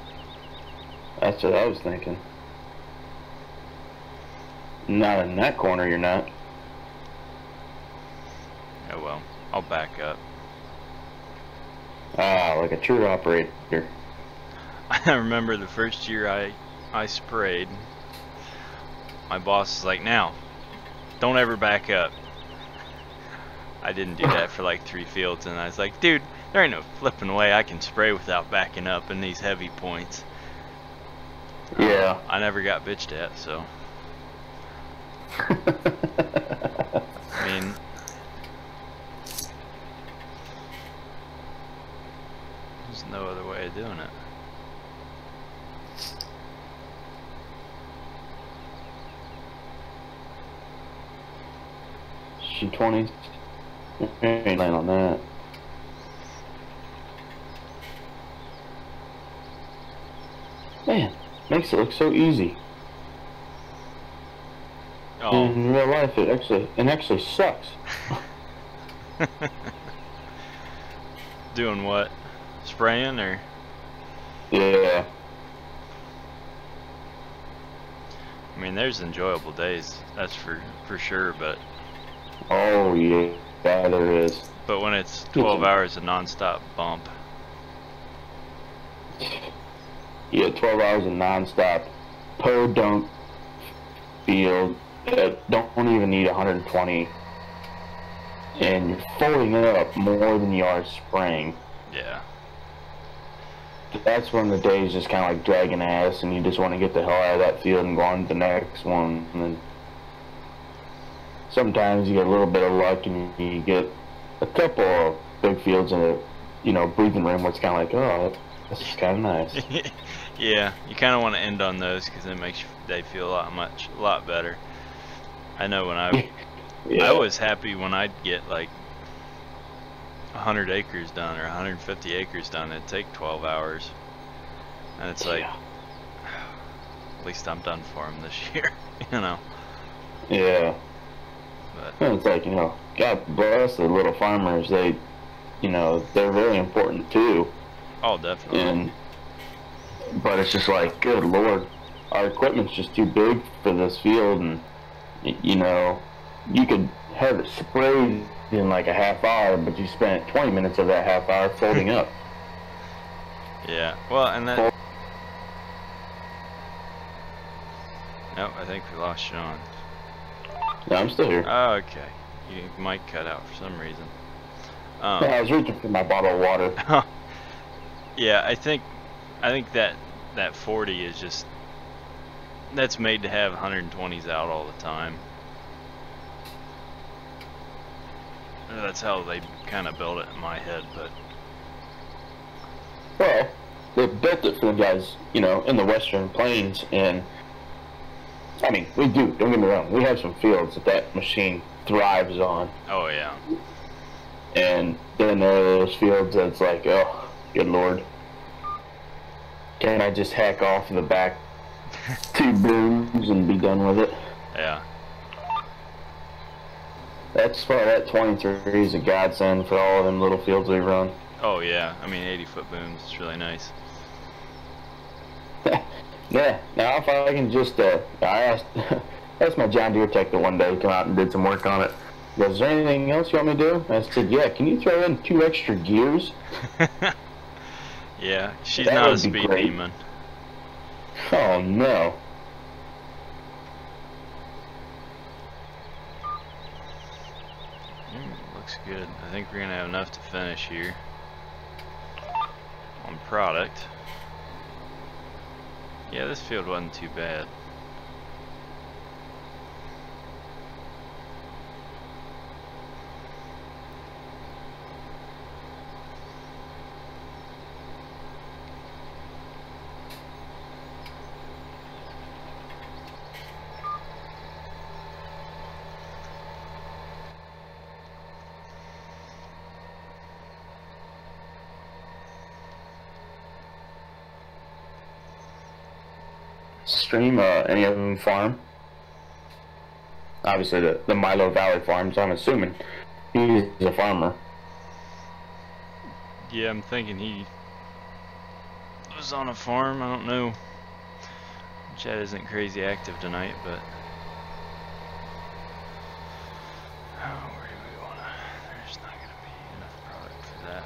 That's what I was thinking. Not in that corner, you're not. Oh well, I'll back up. Ah, like a true operator. I remember the first year I sprayed, my boss was like, now, don't ever back up. I didn't do that for like 3 fields, and I was like, dude, there ain't no flipping way I can spray without backing up in these heavy points. Yeah. I never got bitched at, so. I mean, there's no other way of doing it. G20s. Ain't land on that. Man, makes it look so easy. Oh. In real life, it actually sucks. Doing what? Spraying or? Yeah. I mean, there's enjoyable days, that's for sure, but Oh yeah, there is. when it's 12 hours of nonstop bump. Yeah, 12 hours of nonstop podunk field that don't even need 120, and you're folding it up more than you are spraying. Yeah. That's when the days just kind of like dragging ass, and you just want to get the hell out of that field and go on to the next one. And then sometimes you get a little bit of luck, and you get a couple of big fields in a, you know, breathing room where it's kind of like, oh, this is kind of nice. Yeah, you kind of want to end on those because it makes they feel a lot better. I know when I was happy when I'd get like 100 acres done or 150 acres done. It'd take 12 hours, and it's like, at least I'm done for them this year, you know. Yeah. But it's like, you know, God bless the little farmers. They, you know, they're very important too. Oh, definitely. And but it's just like, good Lord, our equipment's just too big for this field, and you know, you could have it sprayed in like a half hour, but you spent 20 minutes of that half hour folding up. Yeah, well, and that. Nope, I think we lost Sean. No, I'm still here. Oh, okay. You might cut out for some reason. Yeah, I was reaching for my bottle of water. Yeah, I think that 40 is just, that's made to have 120s out all the time. That's how they kind of built it in my head, but well, they built it for the guys, you know, in the Western Plains, and I mean, we do. Don't get me wrong. We have some fields that machine thrives on. Oh yeah. And then there are those fields that's like, oh, good Lord, can I just hack off the back 2 booms and be done with it? Yeah. That's why that 23 is a godsend for all of them little fields we run. Oh yeah. I mean, 80-foot booms. It's really nice. Yeah. Now if I can just, I asked my John Deere tech the one day, come out and did some work on it. He goes, is there anything else you want me to do? And I said, yeah. Can you throw in 2 extra gears? Yeah, she's That not a would be speed great. demon. Oh no. Looks good. I think we're gonna have enough to finish here on product. Yeah, this field wasn't too bad. Stream, any of them farm? Obviously the Milo Valley farm, so I'm assuming he's a farmer. Yeah, I'm thinking he was on a farm. I don't know. Chad isn't crazy active tonight, but oh, where do we wanna? There's not gonna be enough product for that.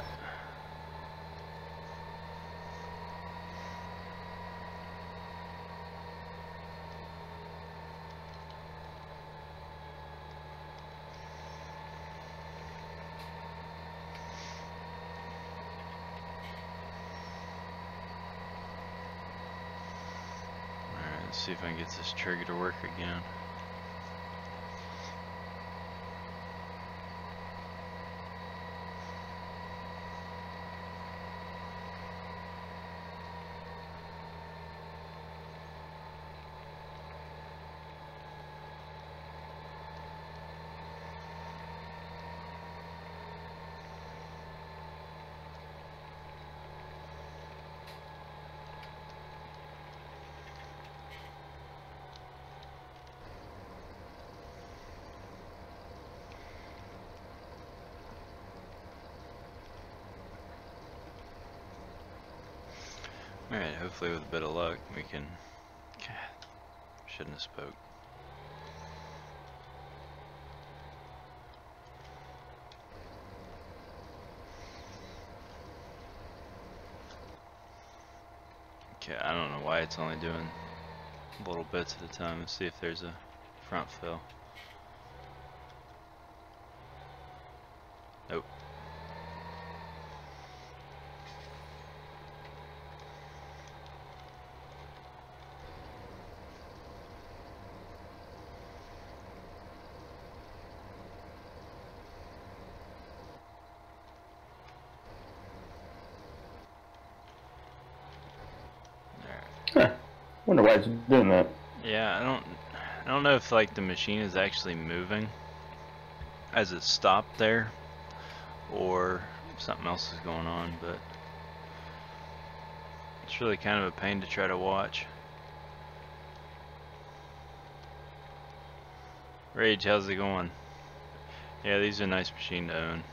Let's see if I can get this trigger to work again. Alright, hopefully with a bit of luck we can... God, Shouldn't have spoke. Okay, I don't know why it's only doing little bits at a time. Let's see if there's a front fill. Nope. Huh. Wonder why it's doing that. Yeah, I don't know if like the machine is actually moving as it stopped there, or something else is going on, but it's really kind of a pain to try to watch. Rage, how's it going? Yeah, these are a nice machine to own.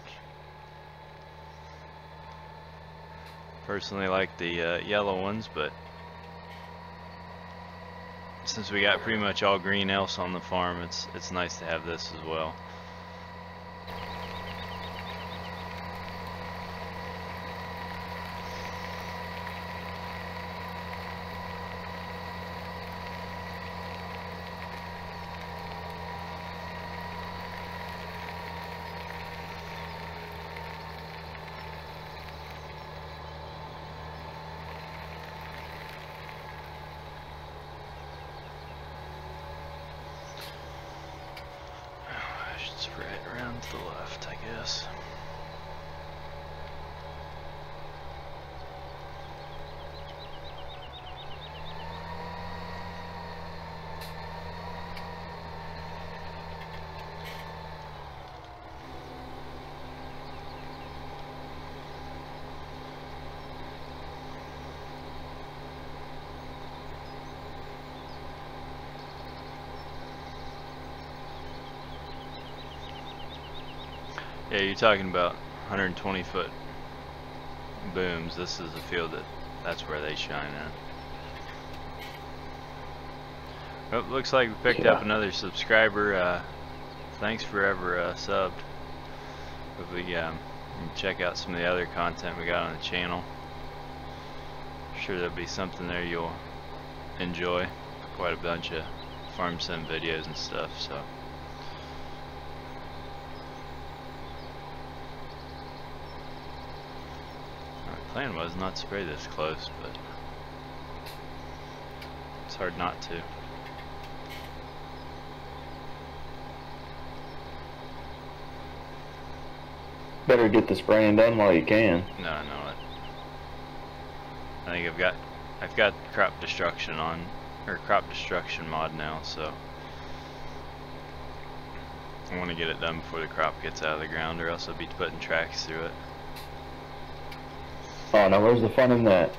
Personally like the yellow ones, but since we got pretty much all green else on the farm, it's nice to have this as well. Right around to the left, I guess. Yeah, you're talking about 120 foot booms. This is the field that's where they shine at. Oh, looks like we picked up another subscriber. Thanks for ever subbed. If we check out some of the other content we got on the channel. Sure there'll be something there you'll enjoy. Quite a bunch of farm sim videos and stuff, so. Plan was not to spray this close, but it's hard not to. Better get the spraying done while you can. No, I know it. I think I've got crop destruction on, or crop destruction mod now, so I want to get it done before the crop gets out of the ground, or else I'll be putting tracks through it. Oh, now where's the fun in that?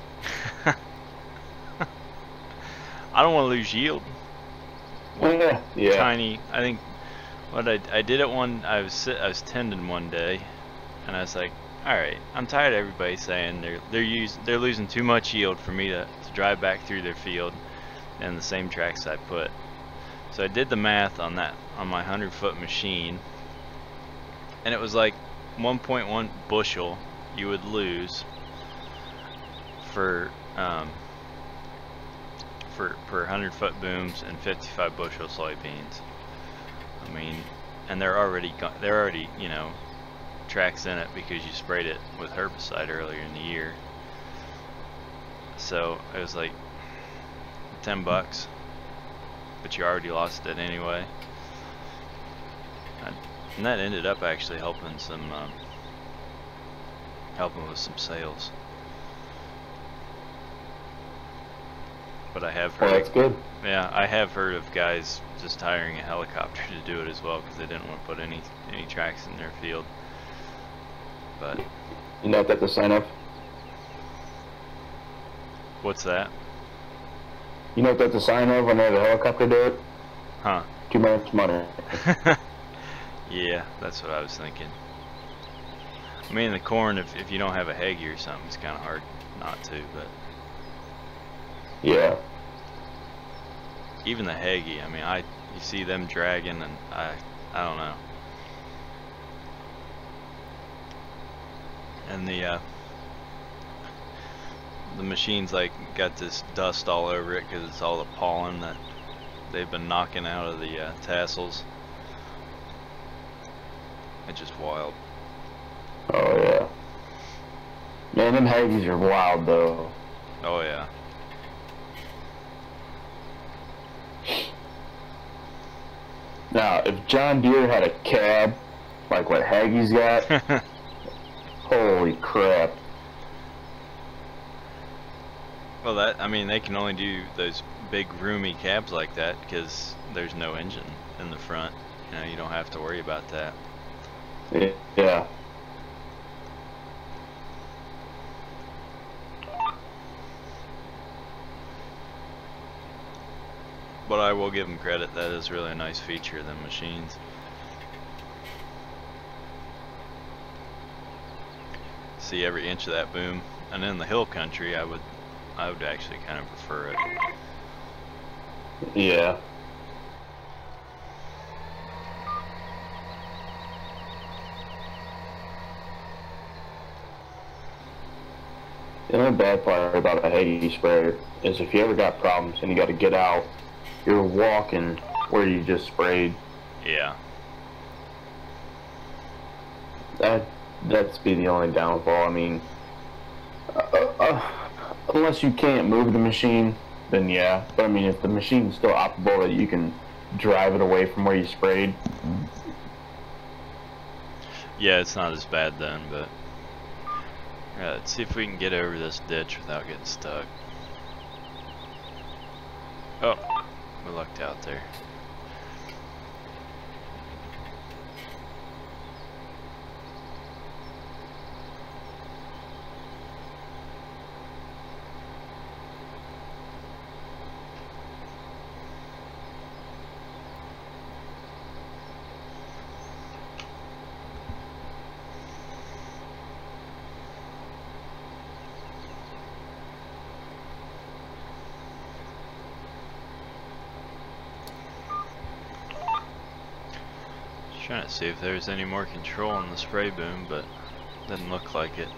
I don't want to lose yield. Yeah. Tiny. I think what I did it one. I was tending one day, and I was like, all right, I'm tired of everybody saying they're losing too much yield for me to drive back through their field and the same tracks I put. So I did the math on that on my 100-foot machine, and it was like 1.1 bushel you would lose for per 100-foot booms and 55 bushel soybeans. I mean, and they're already you know, tracks in it because you sprayed it with herbicide earlier in the year. So it was like $10, but you already lost it anyway. And that ended up actually helping with some sales. But I have heard. Oh, that's good. Yeah, I have heard of guys just hiring a helicopter to do it as well because they didn't want to put any tracks in their field. But you know what that's a sign of? What's that? You know what that's a sign of when they have a helicopter do it? Huh? Too much money. Yeah, that's what I was thinking. I mean, the corn, if you don't have a Hagee or something, it's kind of hard not to, but. Yeah. even the Hagee, I mean, you see them dragging, and I don't know. And the machine's like got this dust all over it because it's all the pollen that they've been knocking out of the tassels. It's just wild. Oh yeah. Man, them Hagees are wild though. Oh yeah. Now, if John Deere had a cab like what Hagee's got, holy crap. Well, I mean, they can only do those big roomy cabs like that because there's no engine in the front. You know, you don't have to worry about that. Yeah. But I will give them credit, that is really a nice feature of them machines. See every inch of that boom. And in the hill country, I would actually kind of prefer it. Yeah. The only bad part about a Hagee sprayer is if you ever got problems and you got to get out, you're walking where you just sprayed. Yeah. That's be the only downfall. I mean, unless you can't move the machine, then yeah. But I mean, if the machine's still operable that you can drive it away from where you sprayed. Yeah, it's not as bad then, but let's see if we can get over this ditch without getting stuck. Oh, we lucked out there. Trying to see if there's any more control on the spray boom, but doesn't look like it.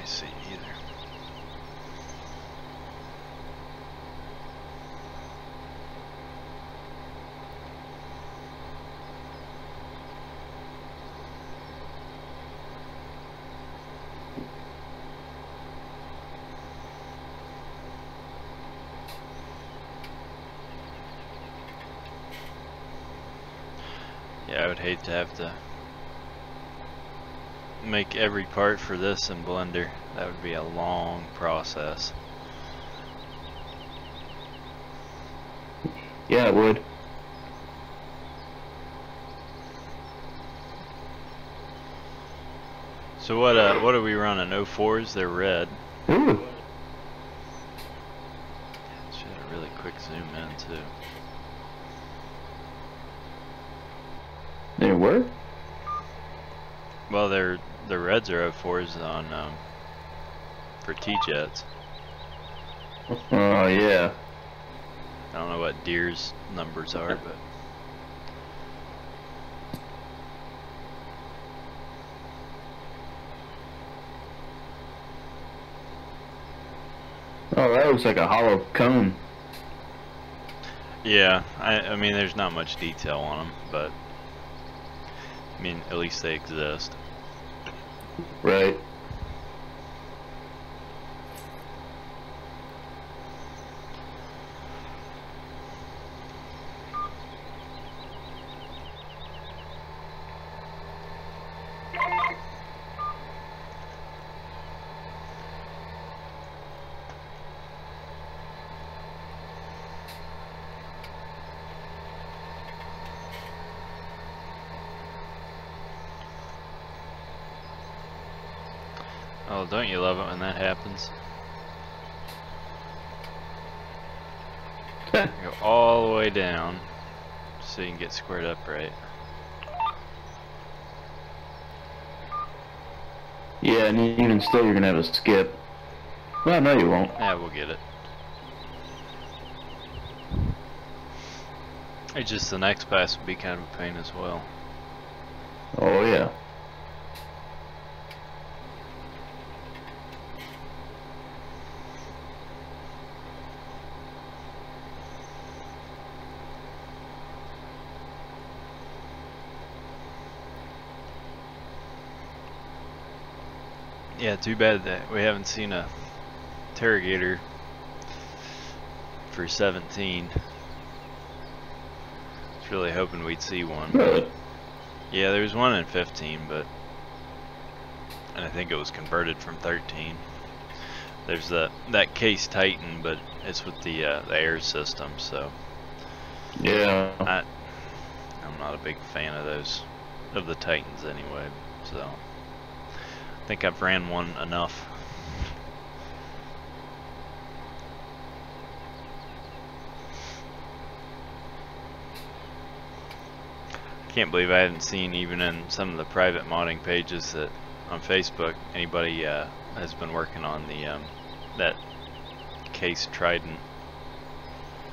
See either. Yeah, I would hate to have to make every part for this in Blender. That would be a long process. Yeah, it would. So what are we running? 04s? They're red. Ooh. Should have a really quick zoom in too. They were? Well, the reds are 04s on for T-Jets. Oh yeah. I don't know what Deere's numbers are, but Oh, that looks like a hollow cone. yeah, I mean there's not much detail on them, but I mean at least they exist. Right. Oh, don't you love it when that happens? Go all the way down so you can get squared up right. Yeah, and even still, you're gonna have a skip. Well, no, you won't. Yeah, we'll get it. It's just the next pass would be kind of a pain as well. Oh yeah. Yeah, too bad that we haven't seen a Terragator for 17. I was really hoping we'd see one. Really? Yeah, there was one in 15, and I think it was converted from 13. There's that Case Titan, but it's with the air system, so Yeah. I'm not a big fan of those, of the Titans anyway. So I think I've ran one enough. Can't believe I haven't seen, even in some of the private modding pages that on Facebook, anybody has been working on the that Case Trident.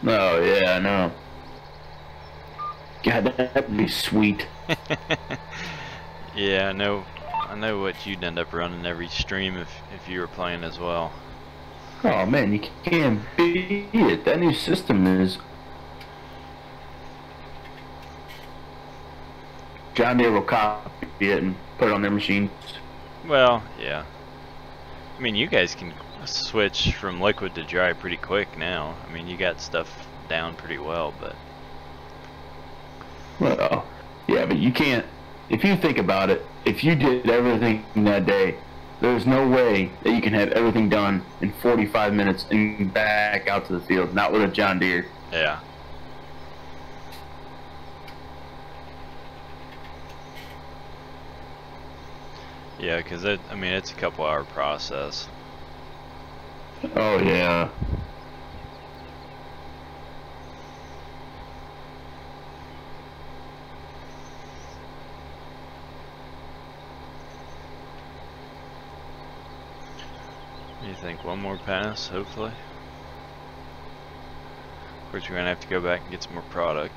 Oh yeah, I know. God, that'd be sweet. Yeah, I know what you'd end up running every stream if you were playing as well. Oh man, you can't beat it. That new system is. John Deere will copy it and put it on their machines. Well, yeah. I mean, you guys can switch from liquid to dry pretty quick now. I mean, you got stuff down pretty well, but... Well, yeah, but you can't. If you think about it, if you did everything that day, there's no way that you can have everything done in 45 minutes and back out to the field. Not with a John Deere. Yeah. Yeah, because I mean, it's a couple-hour process. Oh yeah. You think one more pass, hopefully? Of course, we're gonna have to go back and get some more product.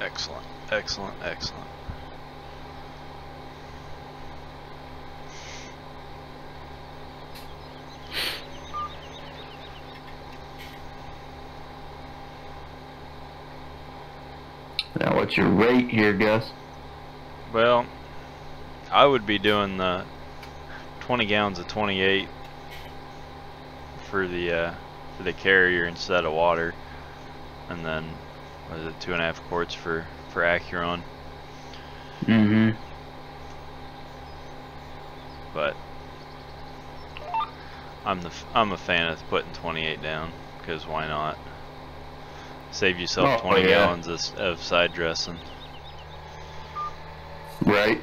Excellent, excellent, excellent. Now, what's your rate here, Gus? Well, I would be doing the 20 gallons of 28 for the carrier instead of water, and then what is it, 2.5 quarts for Acuron. Mm-hmm. But I'm a fan of putting 28 down, because why not? Save yourself 20 gallons of side dressing. Right.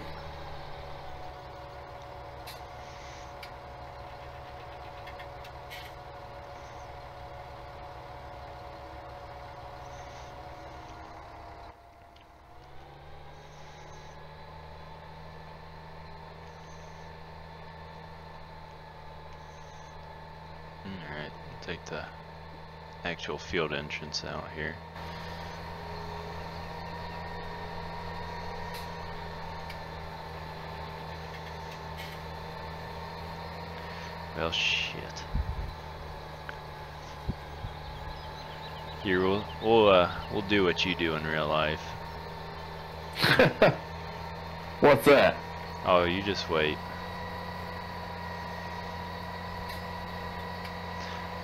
Alright, take the actual field entrance out here. Well, shit. Here, we'll do what you do in real life. What's that? Oh, you just wait.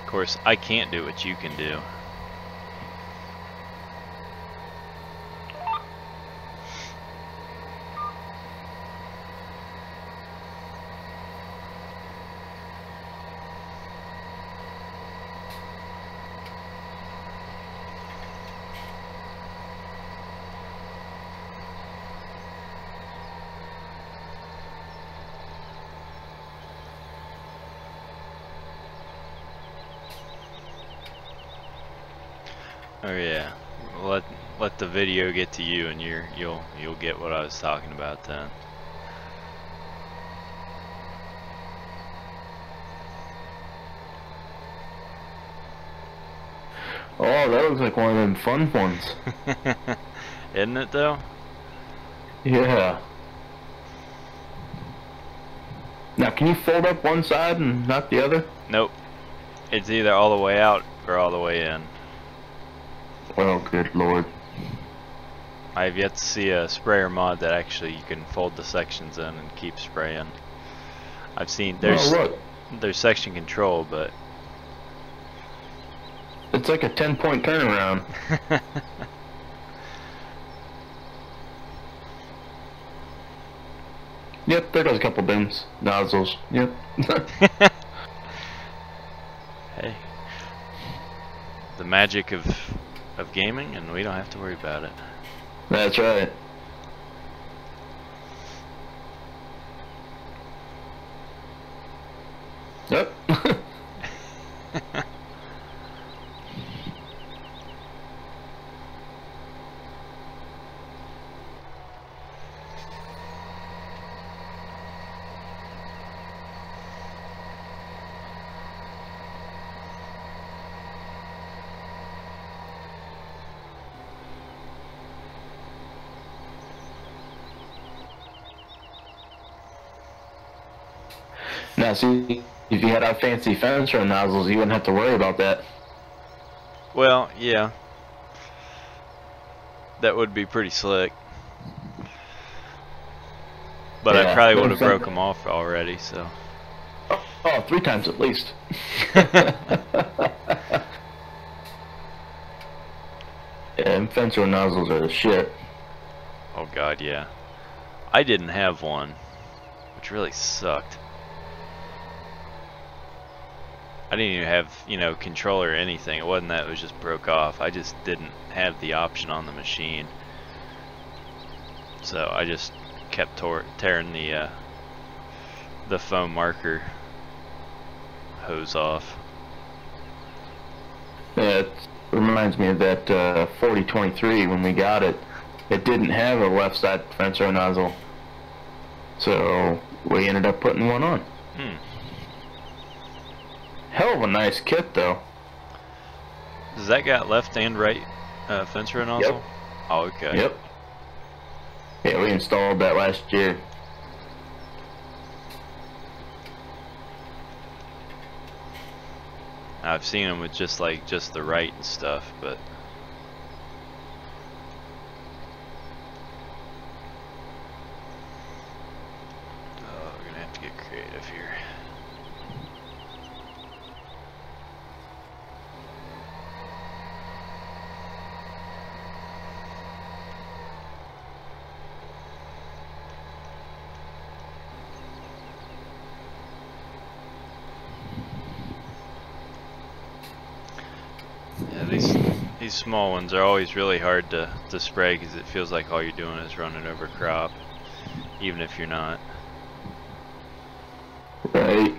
Of course, I can't do what you can do. Oh yeah. Let the video get to you, and you'll get what I was talking about then. Oh, that looks like one of them fun ones. Isn't it though? Yeah. Now, can you fold up one side and not the other? Nope. It's either all the way out or all the way in. Oh, good lord. I have yet to see a sprayer mod that actually you can fold the sections in and keep spraying. I've seen there's section control, but it's like a 10-point turnaround. Yep, there goes a couple bins, nozzles. Yep. Hey, the magic of gaming, and we don't have to worry about it. That's right. Yep. Now, see, if you had our fancy fencer nozzles, you wouldn't have to worry about that. Well, yeah, that would be pretty slick. But Yeah, I probably would have broke them off already, so. Oh, 3 times at least. Yeah, and fencer nozzles are the shit. Oh god, yeah. I didn't have one, which really sucked. I didn't even have, you know, control or anything. It wasn't that it was just broke off. I just didn't have the option on the machine. So I just kept tearing the foam marker hose off. Yeah, it reminds me of that 4023 when we got it. It didn't have a left side fencer nozzle. So we ended up putting one on. Hell of a nice kit, though. Does that got left and right fencer nozzle? Yep. Oh, okay. Yep. Yeah, we installed that last year. I've seen them with just the right and stuff, but oh, we're gonna have to get creative here. Yeah, these small ones are always really hard to spray because it feels like all you're doing is running over crop, even if you're not. Right.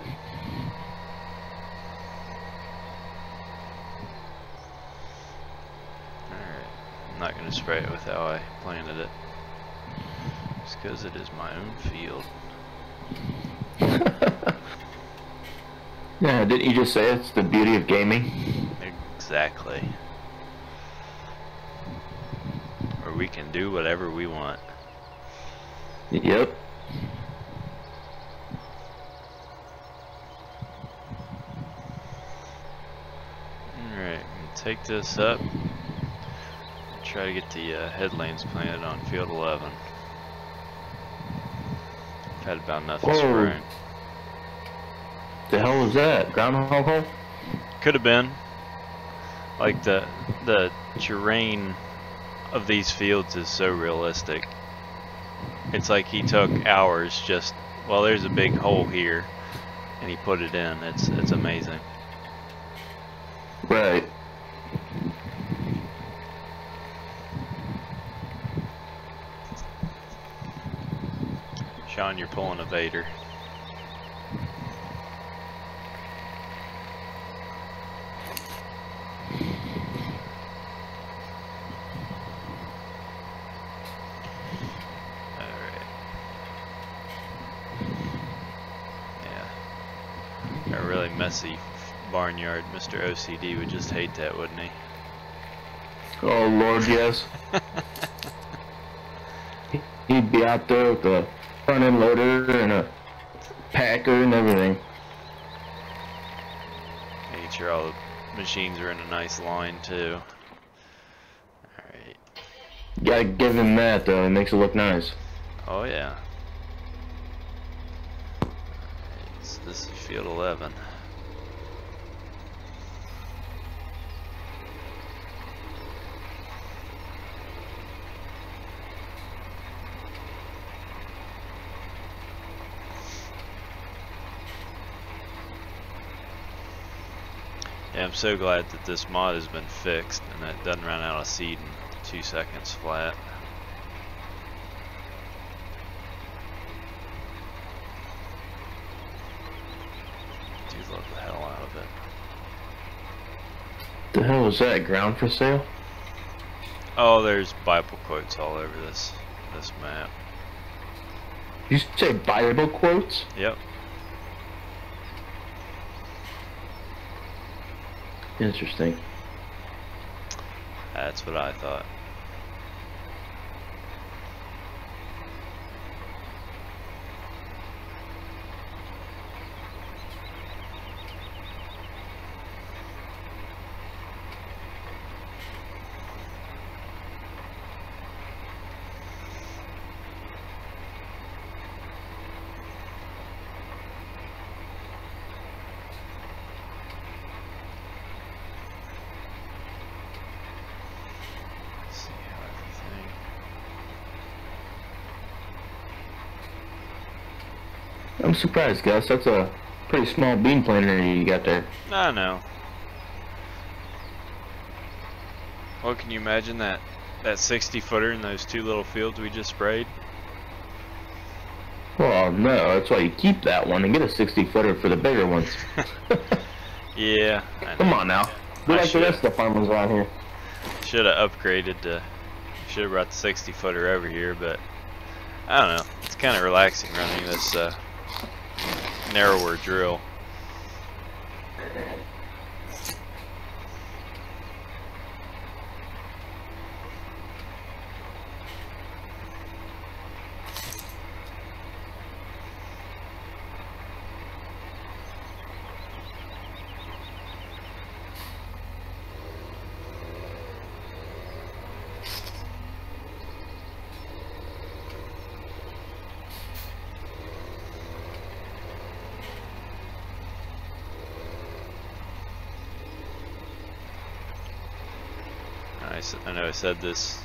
Alright, I'm not going to spray it with how I planted it, just because it is my own field. Yeah, didn't you just say it's the beauty of gaming? Exactly. Where we can do whatever we want. Yep. Alright, take this up. Try to get the headlamps planted on field 11. I've had about nothing spraying. The hell was that? Groundhog hole? Could have been. Like the terrain of these fields is so realistic. It's like he took hours just, well, there's a big hole here, and he put it in. It's amazing. Right. Sean, you're pulling a Vader. messy barnyard. Mr. OCD would just hate that, wouldn't he? Oh Lord, yes. He'd be out there with a front end loader and a packer and everything. Making sure all the machines are in a nice line too. Alright. You gotta give him that though, it makes it look nice. Oh yeah. Alright, so this is field 11. Yeah, I'm so glad that this mod has been fixed and that it doesn't run out of seed in 2 seconds flat. Do love the hell out of it. The hell was that? Ground for sale? Oh, there's Bible quotes all over this map. You say Bible quotes? Yep. Interesting. That's what I thought. I'm surprised, Gus. That's a pretty small bean planter you got there. I know. Well, can you imagine that 60 footer in those 2 little fields we just sprayed? Well, no, that's why you keep that one and get a 60 footer for the bigger ones. Yeah. Come on now. Be like the rest of the farmers around here. Should have upgraded to. Should have brought the 60 footer over here, but I don't know. It's kind of relaxing running this narrower drill. I know I said this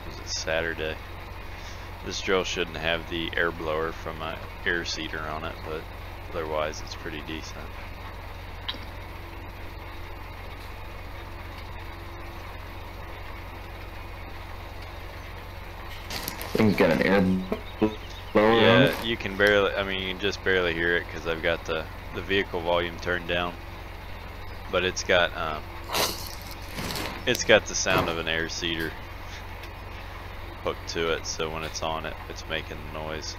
was a Saturday. This drill shouldn't have the air blower from my air seeder on it, but otherwise it's pretty decent. Thing's got an air blower on it. Yeah, you can barely. I mean, you can just barely hear it because I've got the vehicle volume turned down, but it's got the sound of an air seeder hooked to it, so when it's on it, it's making the noise.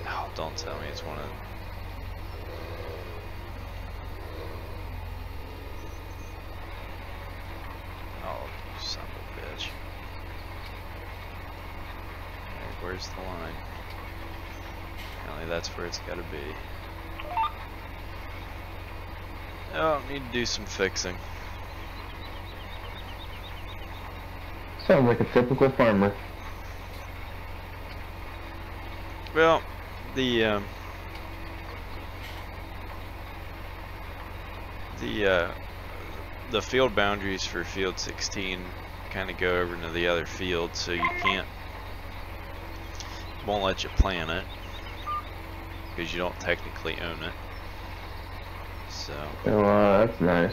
Oh, don't tell me it's one of them. Oh, you son of a bitch. Alright, where's the line? Apparently that's where it's gotta be. Oh, need to do some fixing. Sounds like a typical farmer. Well, the field boundaries for field 16 kind of go over into the other field, so you won't let you plant it because you don't technically own it. So. Oh, that's nice.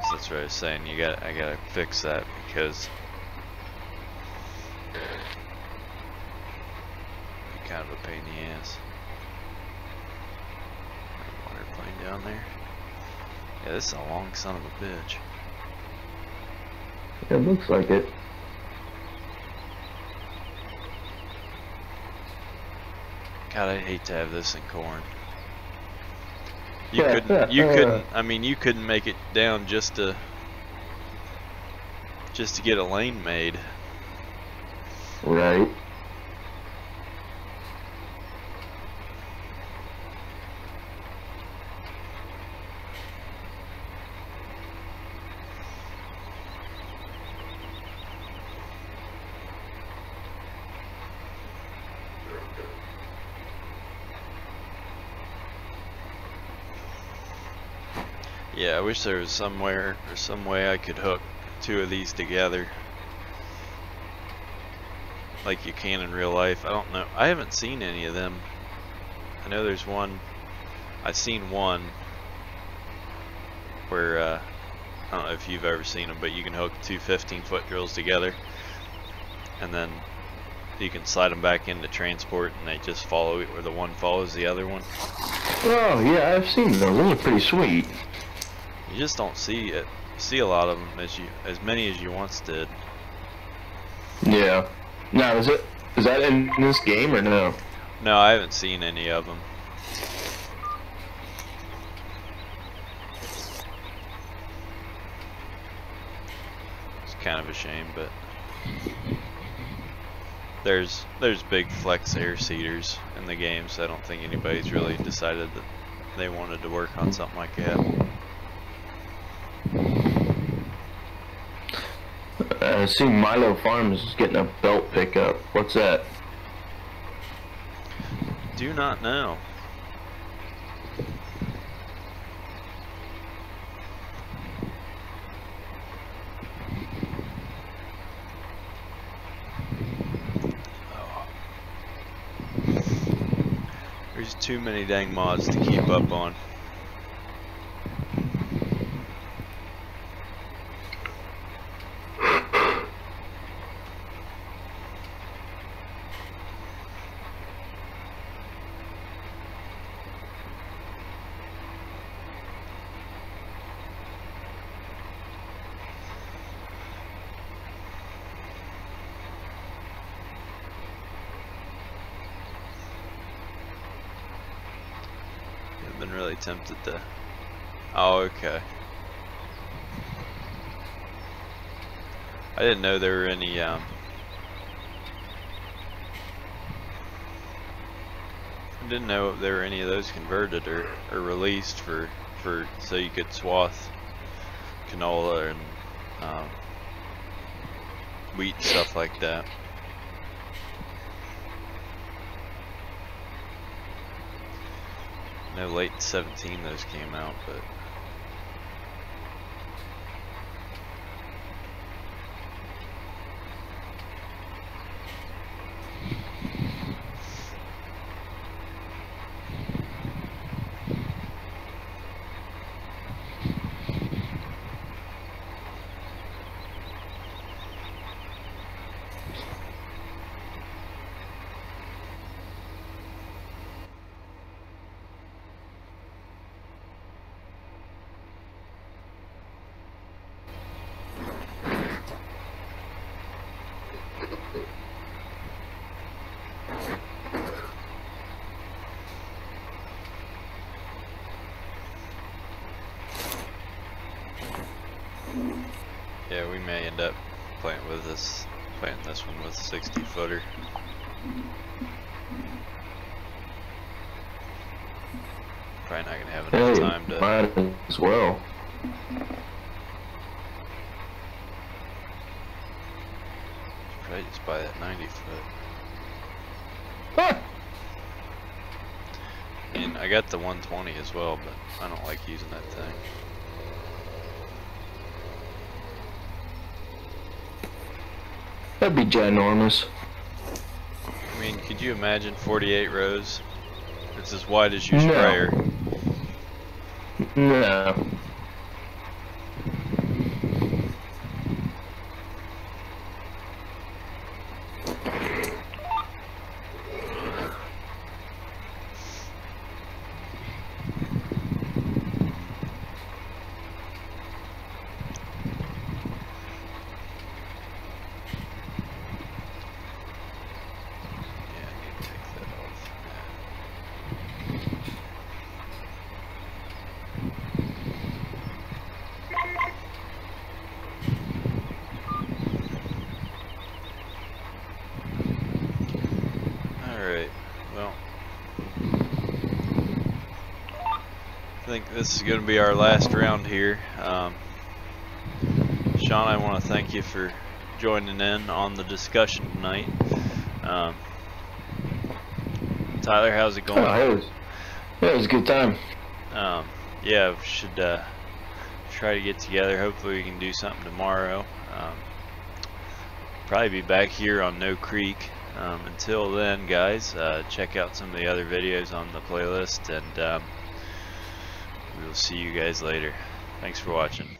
So that's what I was saying. I gotta fix that because it's kind of a pain in the ass. Water plane down there. Yeah, this is a long son of a bitch. It looks like it. God, I hate to have this in corn. You couldn't, I mean, you couldn't make it down just to get a lane made. Right. Yeah, I wish there was somewhere or some way I could hook two of these together like you can in real life. I don't know. I haven't seen any of them. I know there's one. I've seen one where I don't know if you've ever seen them, but you can hook two 15-foot drills together and then you can slide them back into transport and they just follow it, or the one follows the other one. Oh yeah, I've seen those. Those are pretty sweet. You just don't see a lot of them as many as you once did. Yeah. Now is that in this game or no? No, I haven't seen any of them. It's kind of a shame, but there's big flex air seaters in the game, so I don't think anybody's really decided that they wanted to work on something like that. I see Milo Farms is getting a belt pickup. What's that? Do not know. Oh. There's too many dang mods to keep up on. Been really tempted to. Oh, okay. I didn't know there were any I didn't know there were any of those converted or released for so you could swath canola and wheat and stuff like that. I know late 17 those came out, but yeah, we may end up playing this one with 60-footer. Probably not gonna have enough time to. Might as well. Probably just buy that 90-foot. Huh. And I got the 120 as well, but I don't like using that thing. That'd be ginormous. I mean, could you imagine 48 rows? It's as wide as your sprayer. No. think this is going to be our last round here. Sean, I want to thank you for joining in on the discussion tonight. Tyler, how's it going? It was a good time. Yeah, we should try to get together. Hopefully we can do something tomorrow. Probably be back here on No Creek. Until then, guys, check out some of the other videos on the playlist, and we will see you guys later. Thanks for watching.